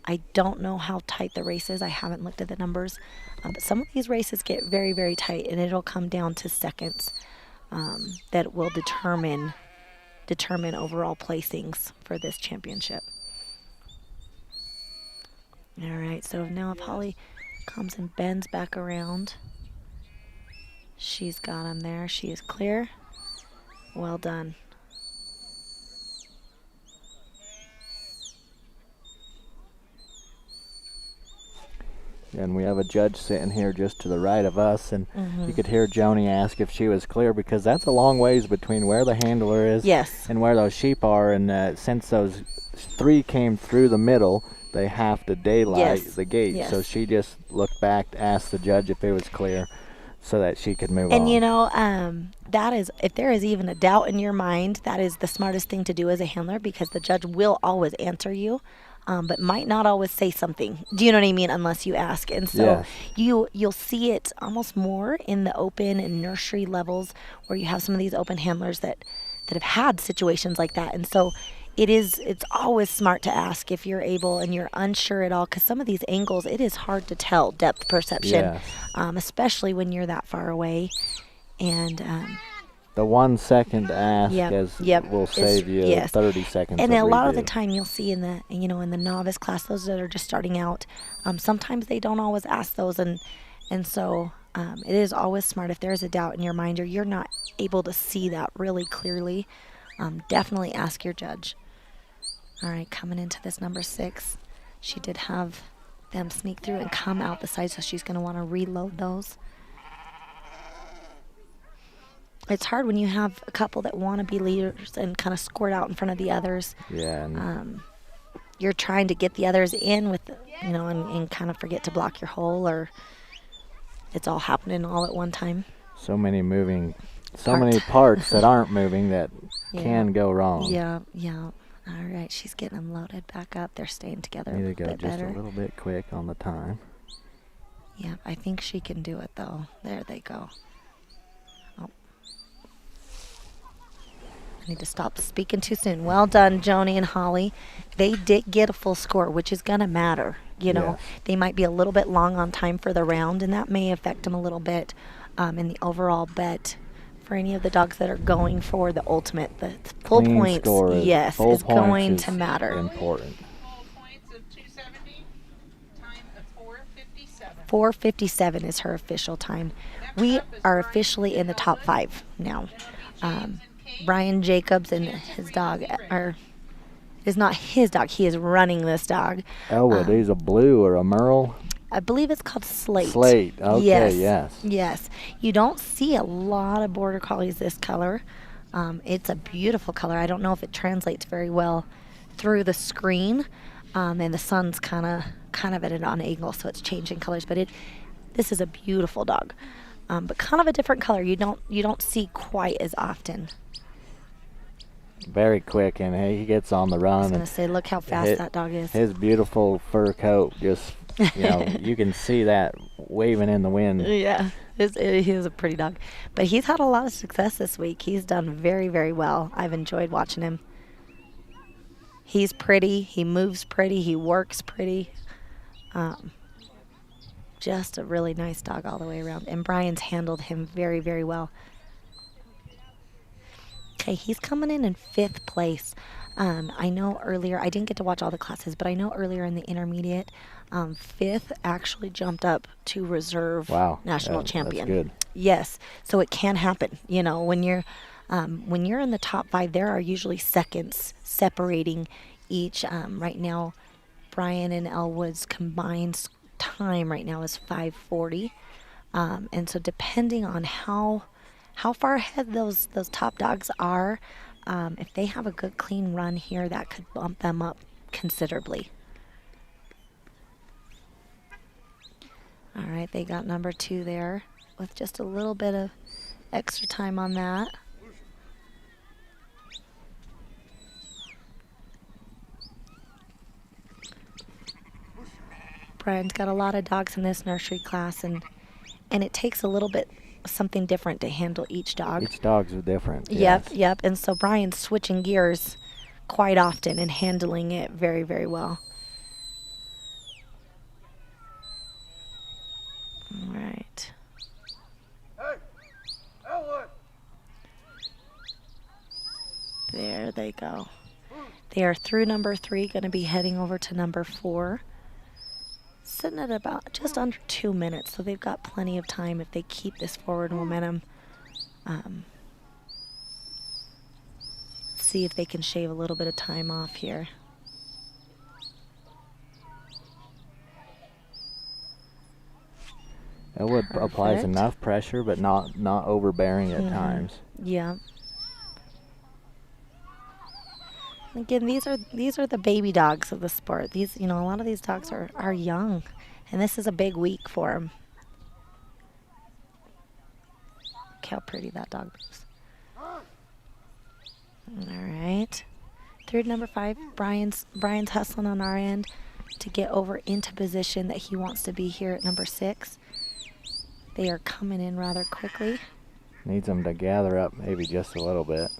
I don't know how tight the race is. I haven't looked at the numbers. But some of these races get very, very tight, and it'll come down to seconds that will determine overall placings for this championship. All right, so now if Holly comes and bends back around, she's got him there. She is clear. Well done. And we have a judge sitting here just to the right of us, and you could hear Joni ask if she was clear, because that's a long ways between where the handler is and where those sheep are. And since those 3 came through the middle, they have to daylight the gate. So she just looked back to ask the judge if it was clear so that she could move on. And you know, that is, if there is even a doubt in your mind, that is the smartest thing to do as a handler, because the judge will always answer you. But might not always say something. Do you know what I mean? Unless you ask. And so you'll see it almost more in the open and nursery levels, where you have some of these open handlers that have had situations like that. And so it's always smart to ask if you're able and you're unsure at all, because some of these angles, it is hard to tell depth perception, especially when you're that far away. And the 1 second ask will save you 30 seconds. And of a lot of redo. the time you'll see in the novice class, those that are just starting out, sometimes they don't always ask those, and so it is always smart if there's a doubt in your mind or you're not able to see that really clearly, definitely ask your judge. All right, coming into this number 6, she did have them sneak through and come out the side, so she's going to want to reload those. It's hard when you have a couple that want to be leaders and kind of squirt out in front of the others. Yeah. You're trying to get the others in with, and kind of forget to block your hole, or it's all happening all at one time. So many many parts that aren't moving that can go wrong. Yeah. All right, she's getting them loaded back up. They're staying together a Need to little go bit just better. a little bit quick on the time. Yeah, I think she can do it, though. There they go. I need to stop speaking too soon. Well done, Joni and Holly. They did get a full score, which is going to matter. They might be a little bit long on time for the round, and that may affect them a little bit in the overall bet for any of the dogs that are going for the ultimate. The full Clean points, score is going to matter. Important. Full points of 270, time of 4:57. 4:57 is her official time. We are officially in the top 5 now. Brian Jacobs and his dog is not his dog. He is running this dog. Elwood, he's a blue or a merle? I believe it's called Slate. Slate, okay, yes. Yes. You don't see a lot of border collies this color. It's a beautiful color. I don't know if it translates very well through the screen, and the sun's kind of at an angle, so it's changing colors. But this is a beautiful dog, but kind of a different color. You don't see quite as often. Very quick, and he gets on the run. I was going to say, look how fast that dog is. His beautiful fur coat just, you can see that waving in the wind. Yeah, he is a pretty dog. But he's had a lot of success this week. He's done very, very well. I've enjoyed watching him. He's pretty. He moves pretty. He works pretty. Just a really nice dog all the way around. And Brian's handled him very, very well. Okay, he's coming in 5th place. I know earlier, I didn't get to watch all the classes, but I know earlier in the intermediate, 5th actually jumped up to reserve national champion. That's good. Yes, so it can happen. When you're in the top 5, there are usually seconds separating each. Right now, Brian and Elwood's combined time right now is 5:40, and so depending on how far ahead those top dogs are, if they have a good clean run here, that could bump them up considerably. All right, they got number 2 there with just a little bit of extra time on that. Brian's got a lot of dogs in this nursery class, and it takes a little bit something different to handle each dog. Each dog's different. Yep, yes. yep. And so Brian's switching gears quite often and handling it very, very well. All right. There they go. They are through number 3, going to be heading over to number 4. Sitting at about just under 2 minutes, so they've got plenty of time if they keep this forward momentum. See if they can shave a little bit of time off here. Elwood applies Perfect. enough pressure, but not overbearing at times. Yeah. Again, these are the baby dogs of the sport. These, a lot of these dogs are young, and this is a big week for them. Look how pretty that dog is. All right. Through number 5, Brian's hustling on our end to get over into position that he wants to be here at number 6. They are coming in rather quickly. Needs them to gather up maybe just a little bit.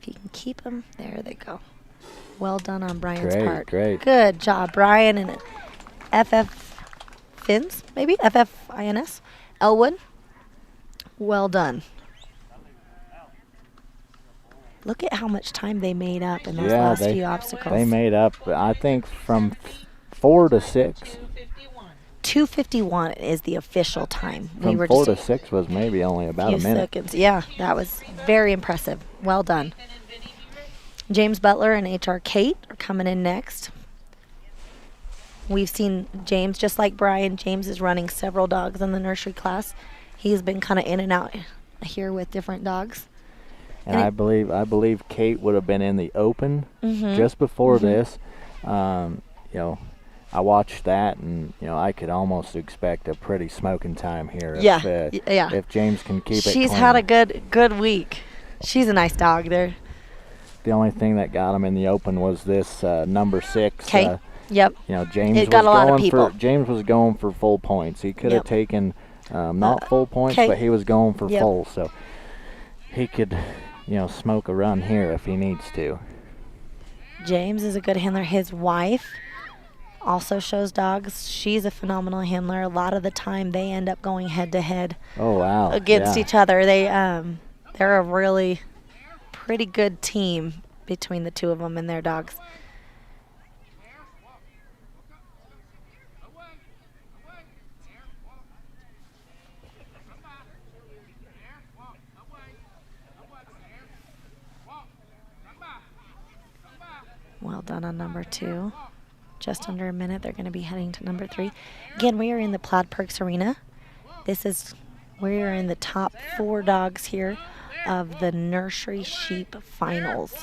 If you can keep them, there they go. Well done on Brian's part. Great. Good job, Brian. And FF Fins, maybe? FFINS? Elwood. Well done. Look at how much time they made up in those last few obstacles. They made up, I think, from 4 to 6. 2:51 is the official time. From 4 to 6 was maybe only about a minute. Seconds. Yeah, that was very impressive. Well done. James Butler and HR Kate are coming in next. We've seen James, just like Brian, James is running several dogs in the nursery class. He's been kind of in and out here with different dogs. And I believe Kate would have been in the open just before this. I watched that, and I could almost expect a pretty smoking time here. If James can keep it. She's had a good week. She's a nice dog there. The only thing that got him in the open was this number 6. Kate. Yep. James got a lot of people. James was going for full points. He could have taken not full points, but he was going for full, so he could, smoke a run here if he needs to. James is a good handler. His wife also shows dogs. She's a phenomenal handler. A lot of the time they end up going head to head. Oh wow! Against each other. They're a really pretty good team between the two of them and their dogs. Well done on number 2. Just under a minute, they're going to be heading to number 3. Again, we are in the Plaid Perks Arena. We are in the top 4 dogs here of the Nursery Sheep Finals.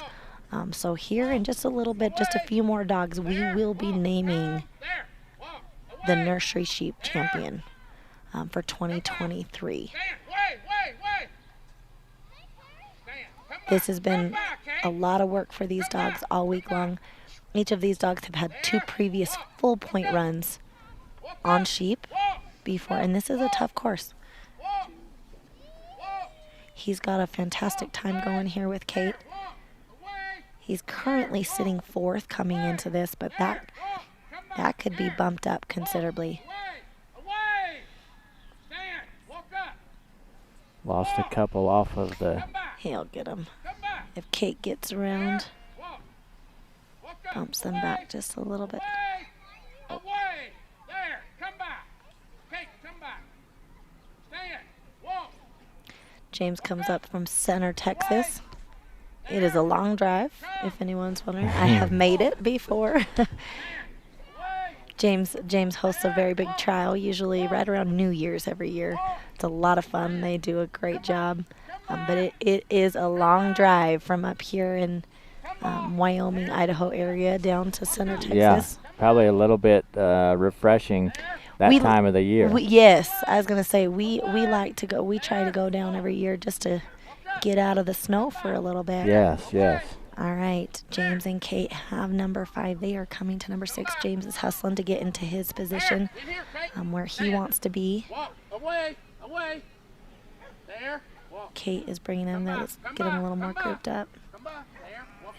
So here in just a little bit, just a few more dogs, we will be naming the Nursery Sheep Champion for 2023. This has been a lot of work for these dogs all week long. Each of these dogs have had 2 previous full point runs on sheep before, and this is a tough course. He's got a fantastic time going here with Kate. He's currently sitting 4th coming into this, but that could be bumped up considerably. Lost a couple off of the... He'll get him. If Kate gets around, bumps them back just a little bit. James comes up from Center, Texas. It is a long drive, if anyone's wondering. I have made it before. James hosts a very big trial, usually right around New Year's every year. It's a lot of fun. They do a great job. But it is a long drive from up here in Wyoming, Idaho area down to Center, Texas. Yeah, probably a little bit refreshing that time of the year. Yes, I was going to say, we like to go. We try to go down every year just to get out of the snow for a little bit. Yes, yes. All right, James and Kate have number 5. They are coming to number 6. James is hustling to get into his position where he wants to be. Away. There. Kate is bringing him there. Let's get him a little more grouped up.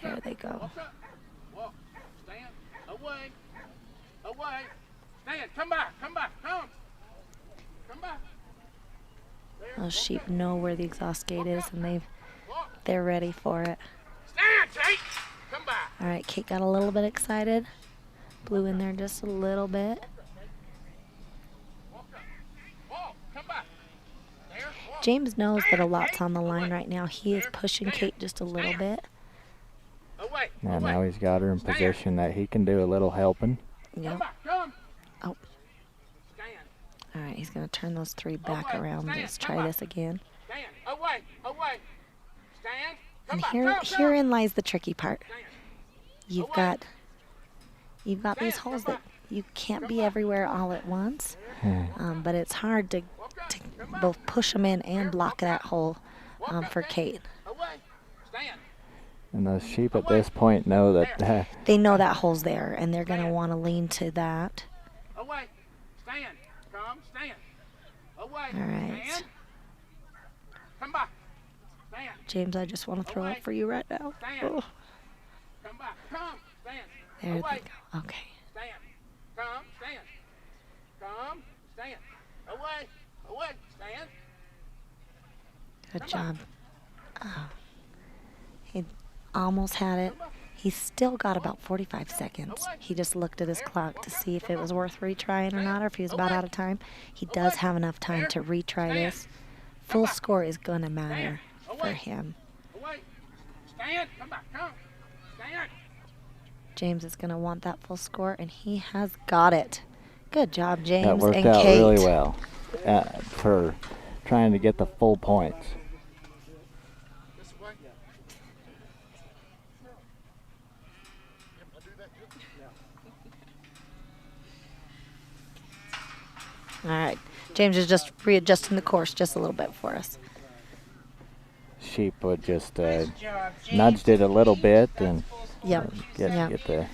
There they go. Walk. Stand. Away. Stand. Come back. Come back. Those sheep know where the exhaust gate is, and they're ready for it. Stand, Kate. Come back. All right, Kate got a little bit excited. Blew in there just a little bit. Walk. Come back. There. Walk. James knows that a lot's on the line right now. He is pushing Kate just a little bit. Away. And now he's got her in position that he can do a little helping. Yep. Come. Oh. Stand. All right, he's going to turn those 3 back around. Let's try this again. Stand. Away. Stand. And herein lies the tricky part. You've got these holes that you can't be everywhere all at once, but it's hard to both push them in and block that hole for Kate. And those sheep at this point know that they know that hole's there, and they're going to want to lean to that. Away. Stand. Come. Stand. Away. All right. Stand. Come back. Stand. James, I just want to throw up for you right now. Oh. Come back. Come. Stand. There they go. Okay. Stand. Come. Stand. Come. Stand. Away. Stand. Good job. Oh. He almost had it. He's still got about 45 seconds. He just looked at his clock to see if it was worth retrying or not, or if he was about out of time. He does have enough time to retry this. Full score is going to matter for him. Away. Stand. Come back. Come. Stand. James is going to want that full score, and he has got it. Good job, James that worked and out Kate. really well for trying to get the full points. All right. James is just readjusting the course just a little bit for us. Sheep would just nudged it a little bit and Yep. get the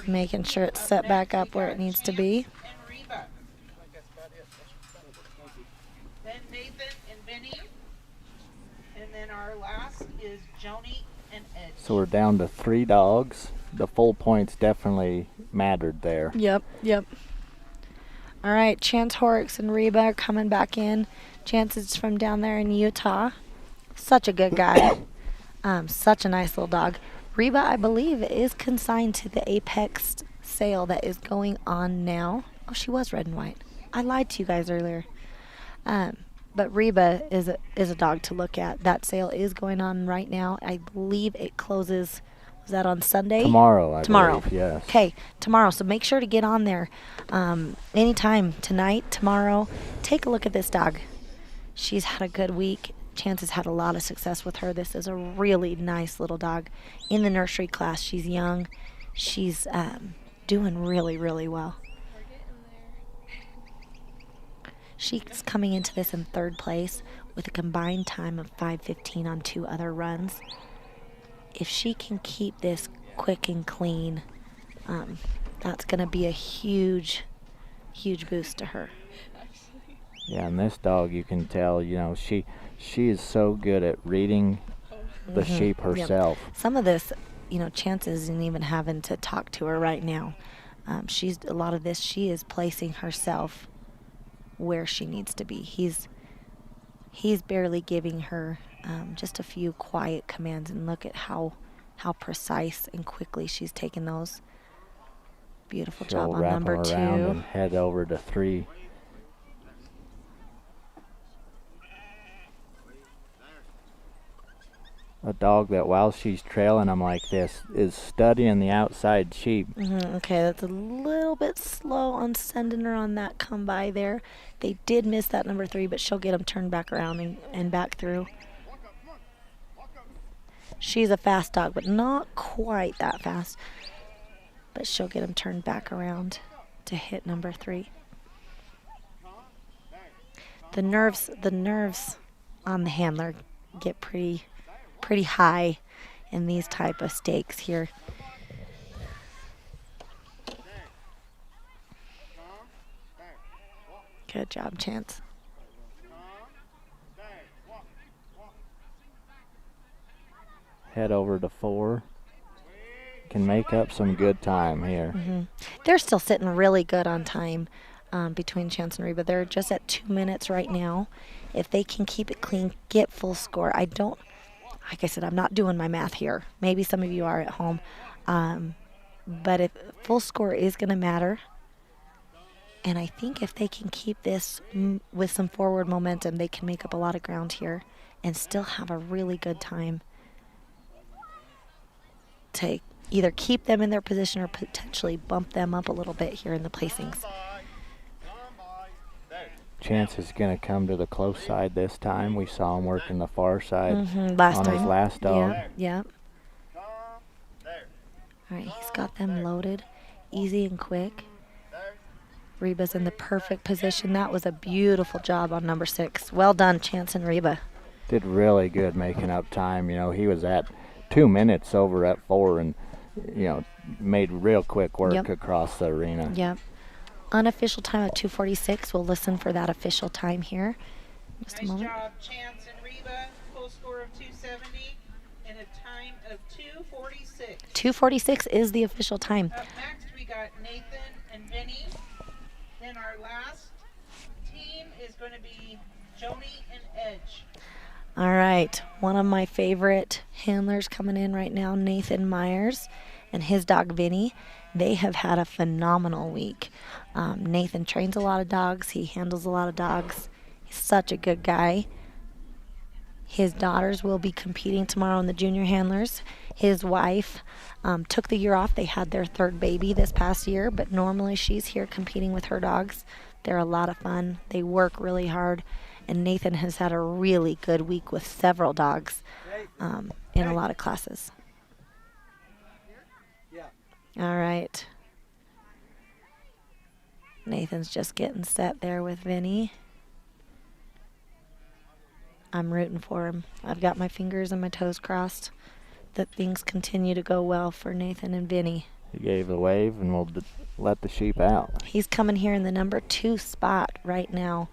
making sure it's set back up where it needs to be. Then Nathan and Vinny. And then our last is Joni and Ed. So we're down to 3 dogs. The full points definitely mattered there. Yep. All right, Chance Horrocks and Reba are coming back in. Chance is from down there in Utah. Such a good guy. Such a nice little dog. Reba, I believe, is consigned to the Apex sale that is going on now. Oh, she was red and white. I lied to you guys earlier. But Reba is a dog to look at. That sale is going on right now. I believe it closes. Was that on Sunday? Tomorrow, I Tomorrow. believe, yes. Okay, tomorrow. So make sure to get on there anytime, tonight, tomorrow. Take a look at this dog. She's had a good week. Chance has had a lot of success with her. This is a really nice little dog in the nursery class. She's young. She's doing really, really well. She's coming into this in 3rd place with a combined time of 5:15 on 2 other runs. If she can keep this quick and clean, that's going to be a huge, huge boost to her. Yeah, and this dog, you can tell, she is so good at reading the sheep herself. Yep. Some of this, Chance isn't even having to talk to her right now. A lot of this, she is placing herself where she needs to be. He's barely giving her just a few quiet commands, and look at how precise and quickly she's taken those. Beautiful job on number 2. And head over to 3. a dog that while she's trailing them like this is studying the outside sheep. Okay, that's a little bit slow on sending her on that come by there. They did miss that number 3, but she'll get him turned back around and back through. She's a fast dog, but not quite that fast. But she'll get him turned back around to hit number 3. The nerves on the handler get pretty high in these type of stakes here. Good job, Chance. Head over to 4. Can make up some good time here. They're still sitting really good on time between Chance and Reba. They're just at 2 minutes right now. If they can keep it clean, get full score. Like I said, I'm not doing my math here. Maybe some of you are at home. But if full score is going to matter, and I think if they can keep this with some forward momentum, they can make up a lot of ground here and still have a really good time to either keep them in their position or potentially bump them up a little bit here in the placings. Chance is going to come to the close side this time. We saw him working the far side His last dog. Yep. All right, he's got them loaded, easy and quick. Reba's in the perfect position. That was a beautiful job on number 6. Well done, Chance and Reba. Did really good making up time. You know, he was at 2 minutes over at 4 and, you know, made real quick work across the arena. Yep. Unofficial time of 2:46. We'll listen for that official time here. Just a moment. Nice job, Chance and Reba. Full score of 270 and a time of 2:46. 2:46 is the official time. Up next, we got Nathan and Vinny. Then our last team is going to be Joni and Edge. All right, one of my favorite handlers coming in right now, Nathan Myers and his dog Vinny. They have had a phenomenal week. Nathan trains a lot of dogs. He handles a lot of dogs. He's such a good guy. His daughters will be competing tomorrow in the junior handlers. His wife took the year off. They had their 3rd baby this past year, but normally she's here competing with her dogs. They're a lot of fun. They work really hard. And Nathan has had a really good week with several dogs in a lot of classes. All right. Nathan's just getting set there with Vinny. I'm rooting for him. I've got my fingers and my toes crossed that things continue to go well for Nathan and Vinny. He gave the wave, and we'll let the sheep out. He's coming here in the number 2 spot right now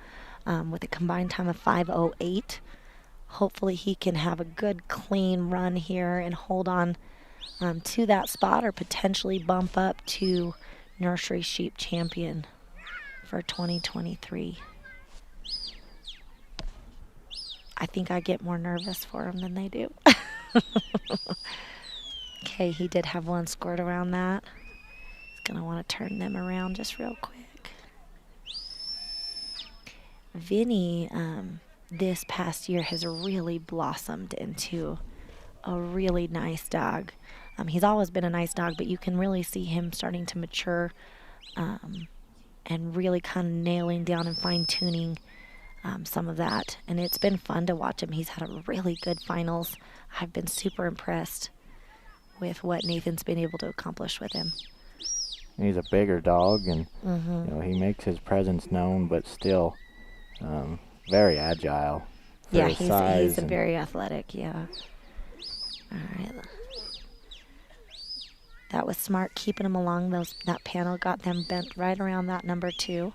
with a combined time of 5:08. Hopefully he can have a good, clean run here and hold on to that spot or potentially bump up to Nursery Sheep Champion for 2023. I think I get more nervous for him than they do. Okay, he did have one scored around that. He's going to want to turn them around just real quick. Vinny, this past year has really blossomed into a really nice dog. He's always been a nice dog, but you can really see him starting to mature and really kind of nailing down and fine-tuning some of that. And it's been fun to watch him. He's had a really good finals. I've been super impressed with what Nathan's been able to accomplish with him. He's a bigger dog, and you know, he makes his presence known, but still very agile. Yeah, he's very athletic, yeah. All right. That was smart, keeping him along that panel, got them bent right around that number 2.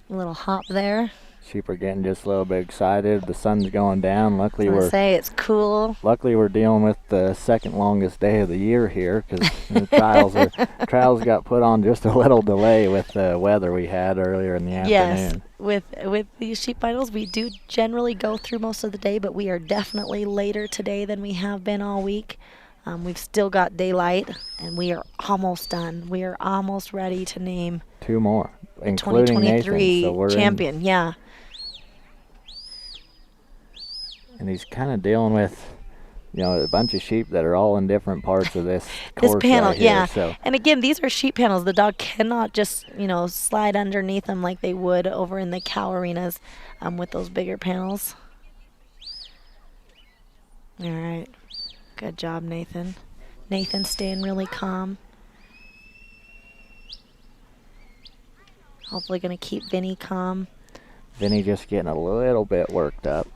A little hop there. Sheep are getting just a little bit excited. The sun's going down. Luckily, it's cool. Luckily, we're dealing with the second longest day of the year here because the trials got put on just a little delay with the weather we had earlier in the afternoon. Yes, with these sheep finals, we do generally go through most of the day, but we are definitely later today than we have been all week. We've still got daylight, and we are almost done. We are almost ready to name 2 more, including 2023 Nathan, so we're champion. Yeah. And he's kind of dealing with, you know, a bunch of sheep that are all in different parts of this course This panel, right here, yeah. so. And again, these are sheep panels. The dog cannot just, you know, slide underneath them like they would over in the cow arenas with those bigger panels. All right. Good job, Nathan. Nathan's staying really calm. Hopefully going to keep Vinny calm. Vinny just getting a little bit worked up.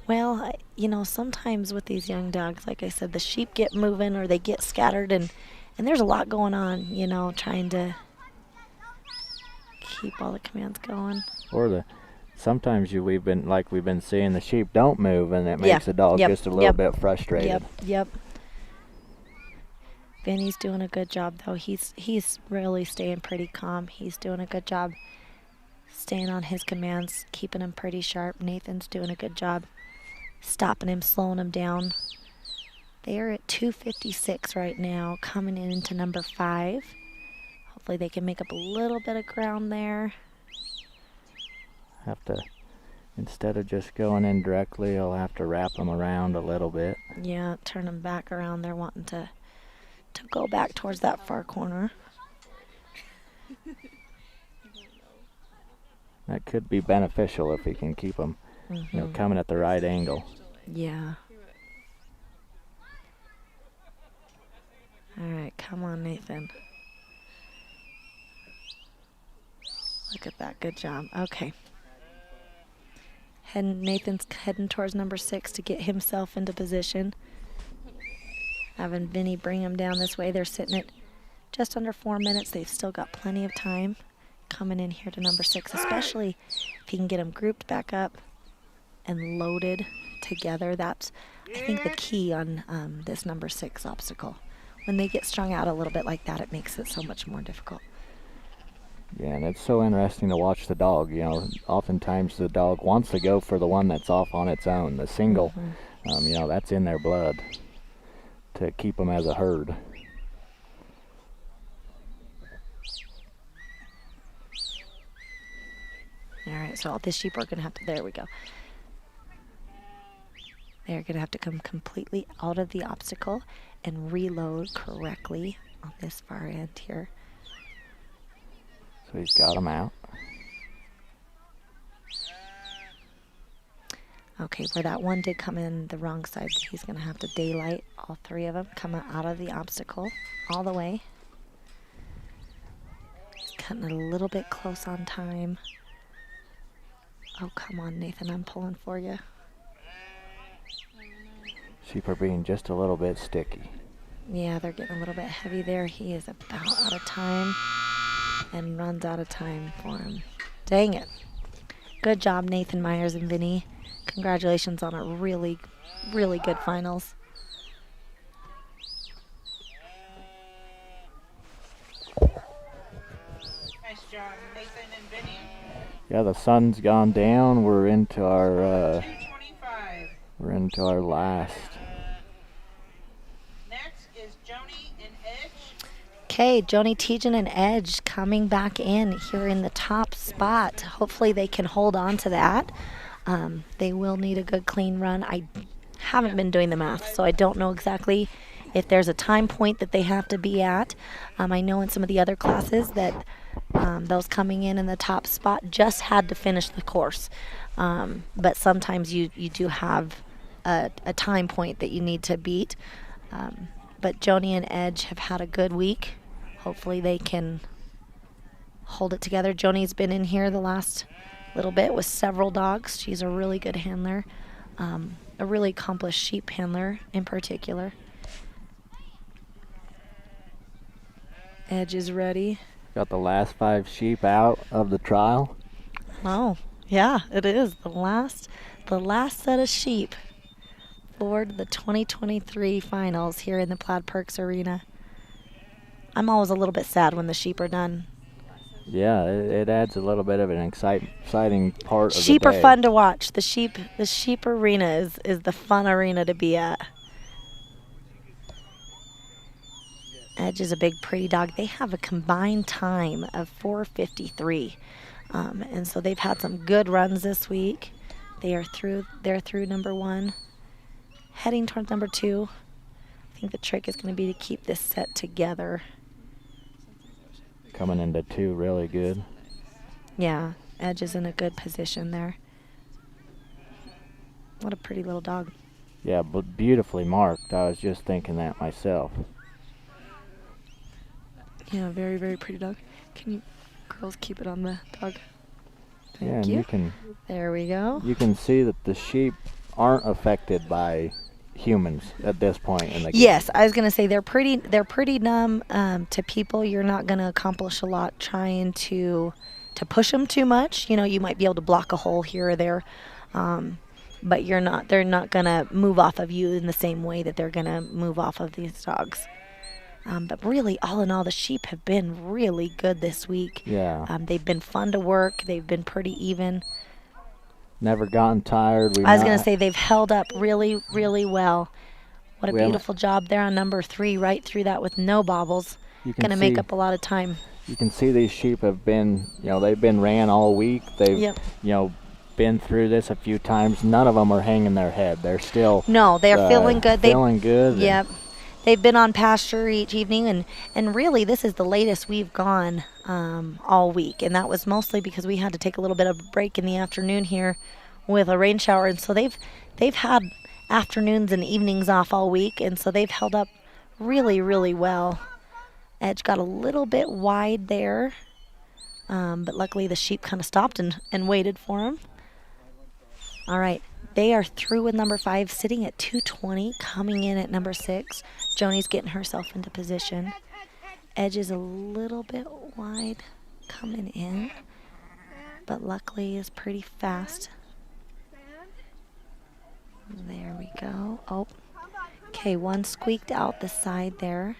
Well, you know, sometimes with these young dogs, like I said, the sheep get moving or they get scattered, and there's a lot going on, you know, trying to keep all the commands going. Or sometimes we've been seeing the sheep don't move, and it makes the dog just a little bit frustrated. Yep. Vinny's doing a good job, though. He's really staying pretty calm. He's doing a good job staying on his commands, keeping him pretty sharp. Nathan's doing a good job stopping him, slowing him down. They are at 256 right now, coming into number 5. Hopefully they can make up a little bit of ground there. Have to, instead of just going in directly, I'll have to wrap them around a little bit. Yeah, turn them back around. They're wanting to go back towards that far corner. That could be beneficial if he can keep them, you know, coming at the right angle. Yeah. All right, come on, Nathan. Look at that, good job. Okay. Nathan's heading towards number 6 to get himself into position. Having Vinny bring him down this way. They're sitting at just under 4 minutes. They've still got plenty of time coming in here to number 6, especially if he can get them grouped back up and loaded together. That's, I think, the key on this number 6 obstacle. When they get strung out a little bit like that, it makes it so much more difficult. Yeah, and it's so interesting to watch the dog. You know, oftentimes the dog wants to go for the one that's off on its own, the single. You know, that's in their blood to keep them as a herd. All right, so all these sheep are going to have to, there we go. They're going to have to come completely out of the obstacle and reload correctly on this far end here. So he's got them out. Okay, where that one did come in the wrong side, he's going to have to daylight all 3 of them coming out of the obstacle all the way. He's cutting it a little bit close on time. Oh, come on, Nathan, I'm pulling for you. Sheep are being just a little bit sticky. Yeah, they're getting a little bit heavy there. He is about out of time and runs out of time for him. Dang it. Good job, Nathan Myers and Vinny. Congratulations on a really, really good finals. Nice job, Nathan and Vinny. Yeah, the sun's gone down. We're into our 225. we're into our last. Next is Joni and Edge. Okay, Joni Tejan and Edge coming back in here in the top spot. Hopefully they can hold on to that. They will need a good clean run. I haven't been doing the math, so I don't know exactly if there's a time point that they have to be at. I know in some of the other classes that those coming in the top spot just had to finish the course. But sometimes you do have a time point that you need to beat. But Joni and Edge have had a good week. Hopefully they can hold it together. Joni's been in here the last little bit with several dogs. She's a really good handler, a really accomplished sheep handler in particular. Edge is ready. Got the last 5 sheep out of the trial. Oh, yeah, it is the last set of sheep for the 2023 finals here in the Plaid Perks Arena. I'm always a little bit sad when the sheep are done. Yeah, it adds a little bit of an exciting part of the day. Sheep are fun to watch. The sheep arena is the fun arena to be at. Edge is a big, pretty dog. They have a combined time of 4:53, and so they've had some good runs this week. They're through number 1. heading towards number 2. I think the trick is going to be to keep this set together. Coming into 2 really good. Yeah, Edge is in a good position there. What a pretty little dog. Yeah, but beautifully marked. I was just thinking that myself. Yeah, very, very pretty dog. Can you girls keep it on the dog? Yeah, Thank and you. you can There we go. you can see that the sheep aren't affected by humans at this point in the game. Yes, I was gonna say they're pretty numb to people. You're not gonna accomplish a lot trying to push them too much. You know, you might be able to block a hole here or there, but they're not gonna move off of you in the same way that they're gonna move off of these dogs. But really, all in all, the sheep have been really good this week. Yeah. They've been fun to work. They've been pretty even. Never gotten tired. I was going to say they've held up really, really well. What a We haven't- beautiful job there on number 3, right through that with no bobbles. You can Going to make see- up a lot of time. You can see these sheep have been, they've been ran all week. They've, Yep. been through this a few times. None of them are hanging their head. They're still No, they're feeling good. Feeling good. and- Yep. They've been on pasture each evening, and really this is the latest we've gone all week. And that was mostly because we had to take a little bit of a break in the afternoon here with a rain shower. And so they've had afternoons and evenings off all week, and so they've held up really, really well. Edge got a little bit wide there, but luckily the sheep kind of stopped and waited for him. All right, they are through with number 5, sitting at 220, coming in at number 6. Joni's getting herself into position. Edge is a little bit wide coming in, but luckily is pretty fast. There we go. Oh, okay, one squeaked out the side there.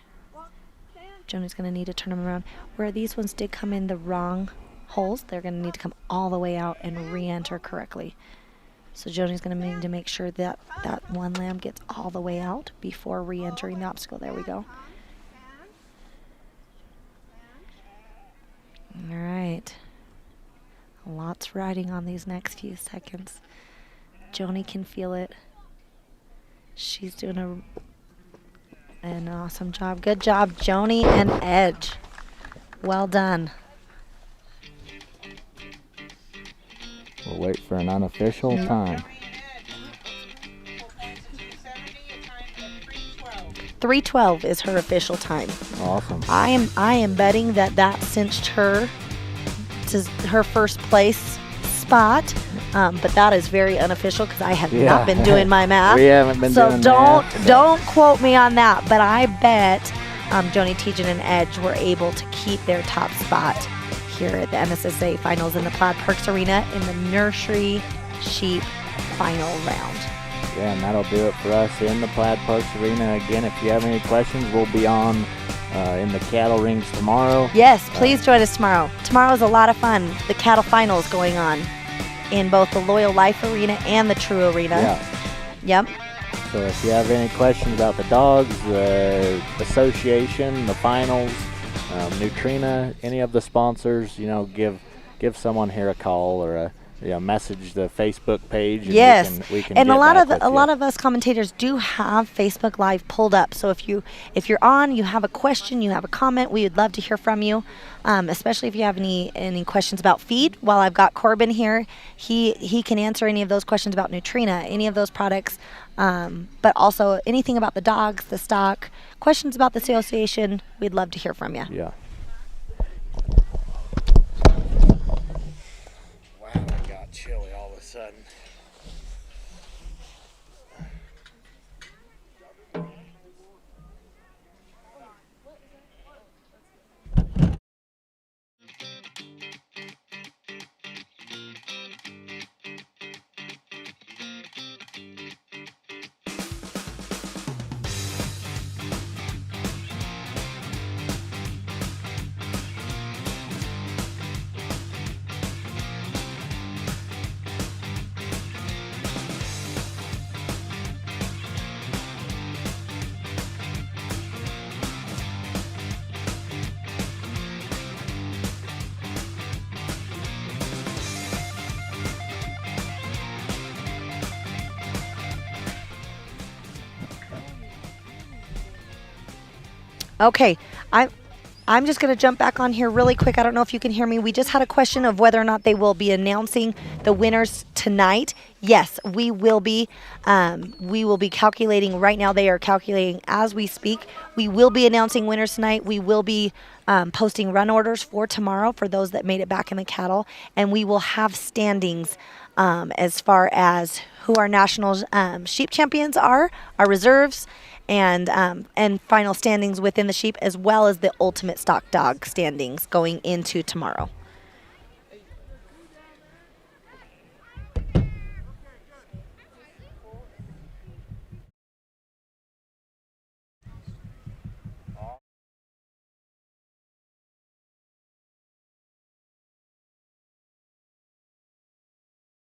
Joni's going to need to turn them around. Where these ones did come in the wrong holes, they're going to need to come all the way out and re-enter correctly. So Joni's going to need to make sure that that one lamb gets all the way out before re-entering the obstacle. There we go. All right. Lots riding on these next few seconds. Joni can feel it. She's doing an awesome job. Good job, Joni and Edge. Well done. We'll wait for an unofficial time. 3:12 is her official time. Awesome. I am betting that cinched her to her first place spot. But that is very unofficial because I have not been doing my math. We haven't been doing math. So don't quote me on that. But I bet Joni, Tejan, and Edge were able to keep their top spot here at the NSSA Finals in the Plaid Parks Arena in the Nursery Sheep Final Round. Yeah, and that'll do it for us in the Plaid Parks Arena. Again, if you have any questions, we'll be on in the cattle rings tomorrow. Yes, please join us tomorrow. Tomorrow's a lot of fun. The cattle finals going on in both the Loyal Life Arena and the True Arena. Yeah. Yep. So if you have any questions about the dogs, the association, the finals, Nutrina, any of the sponsors, give someone here a call or a message the Facebook page. And yes, we can and get a lot back of us commentators do have Facebook Live pulled up. So if you're on, you have a question, you have a comment, we would love to hear from you. Especially if you have any questions about feed. While I've got Corbin here, he can answer any of those questions about Nutrina, any of those products, but also anything about the dogs, the stock, questions about the association. We'd love to hear from you. Yeah. Wow, it got chilly all of a sudden. Okay, I'm just going to jump back on here really quick. I don't know if you can hear me. We just had a question of whether or not they will be announcing the winners tonight. Yes, we will be. We will be calculating right now. They are calculating as we speak. We will be announcing winners tonight. We will be posting run orders for tomorrow for those that made it back in the cattle, and we will have standings as far as who our national sheep champions are, our reserves, and final standings within the sheep, as well as the ultimate stock dog standings going into tomorrow.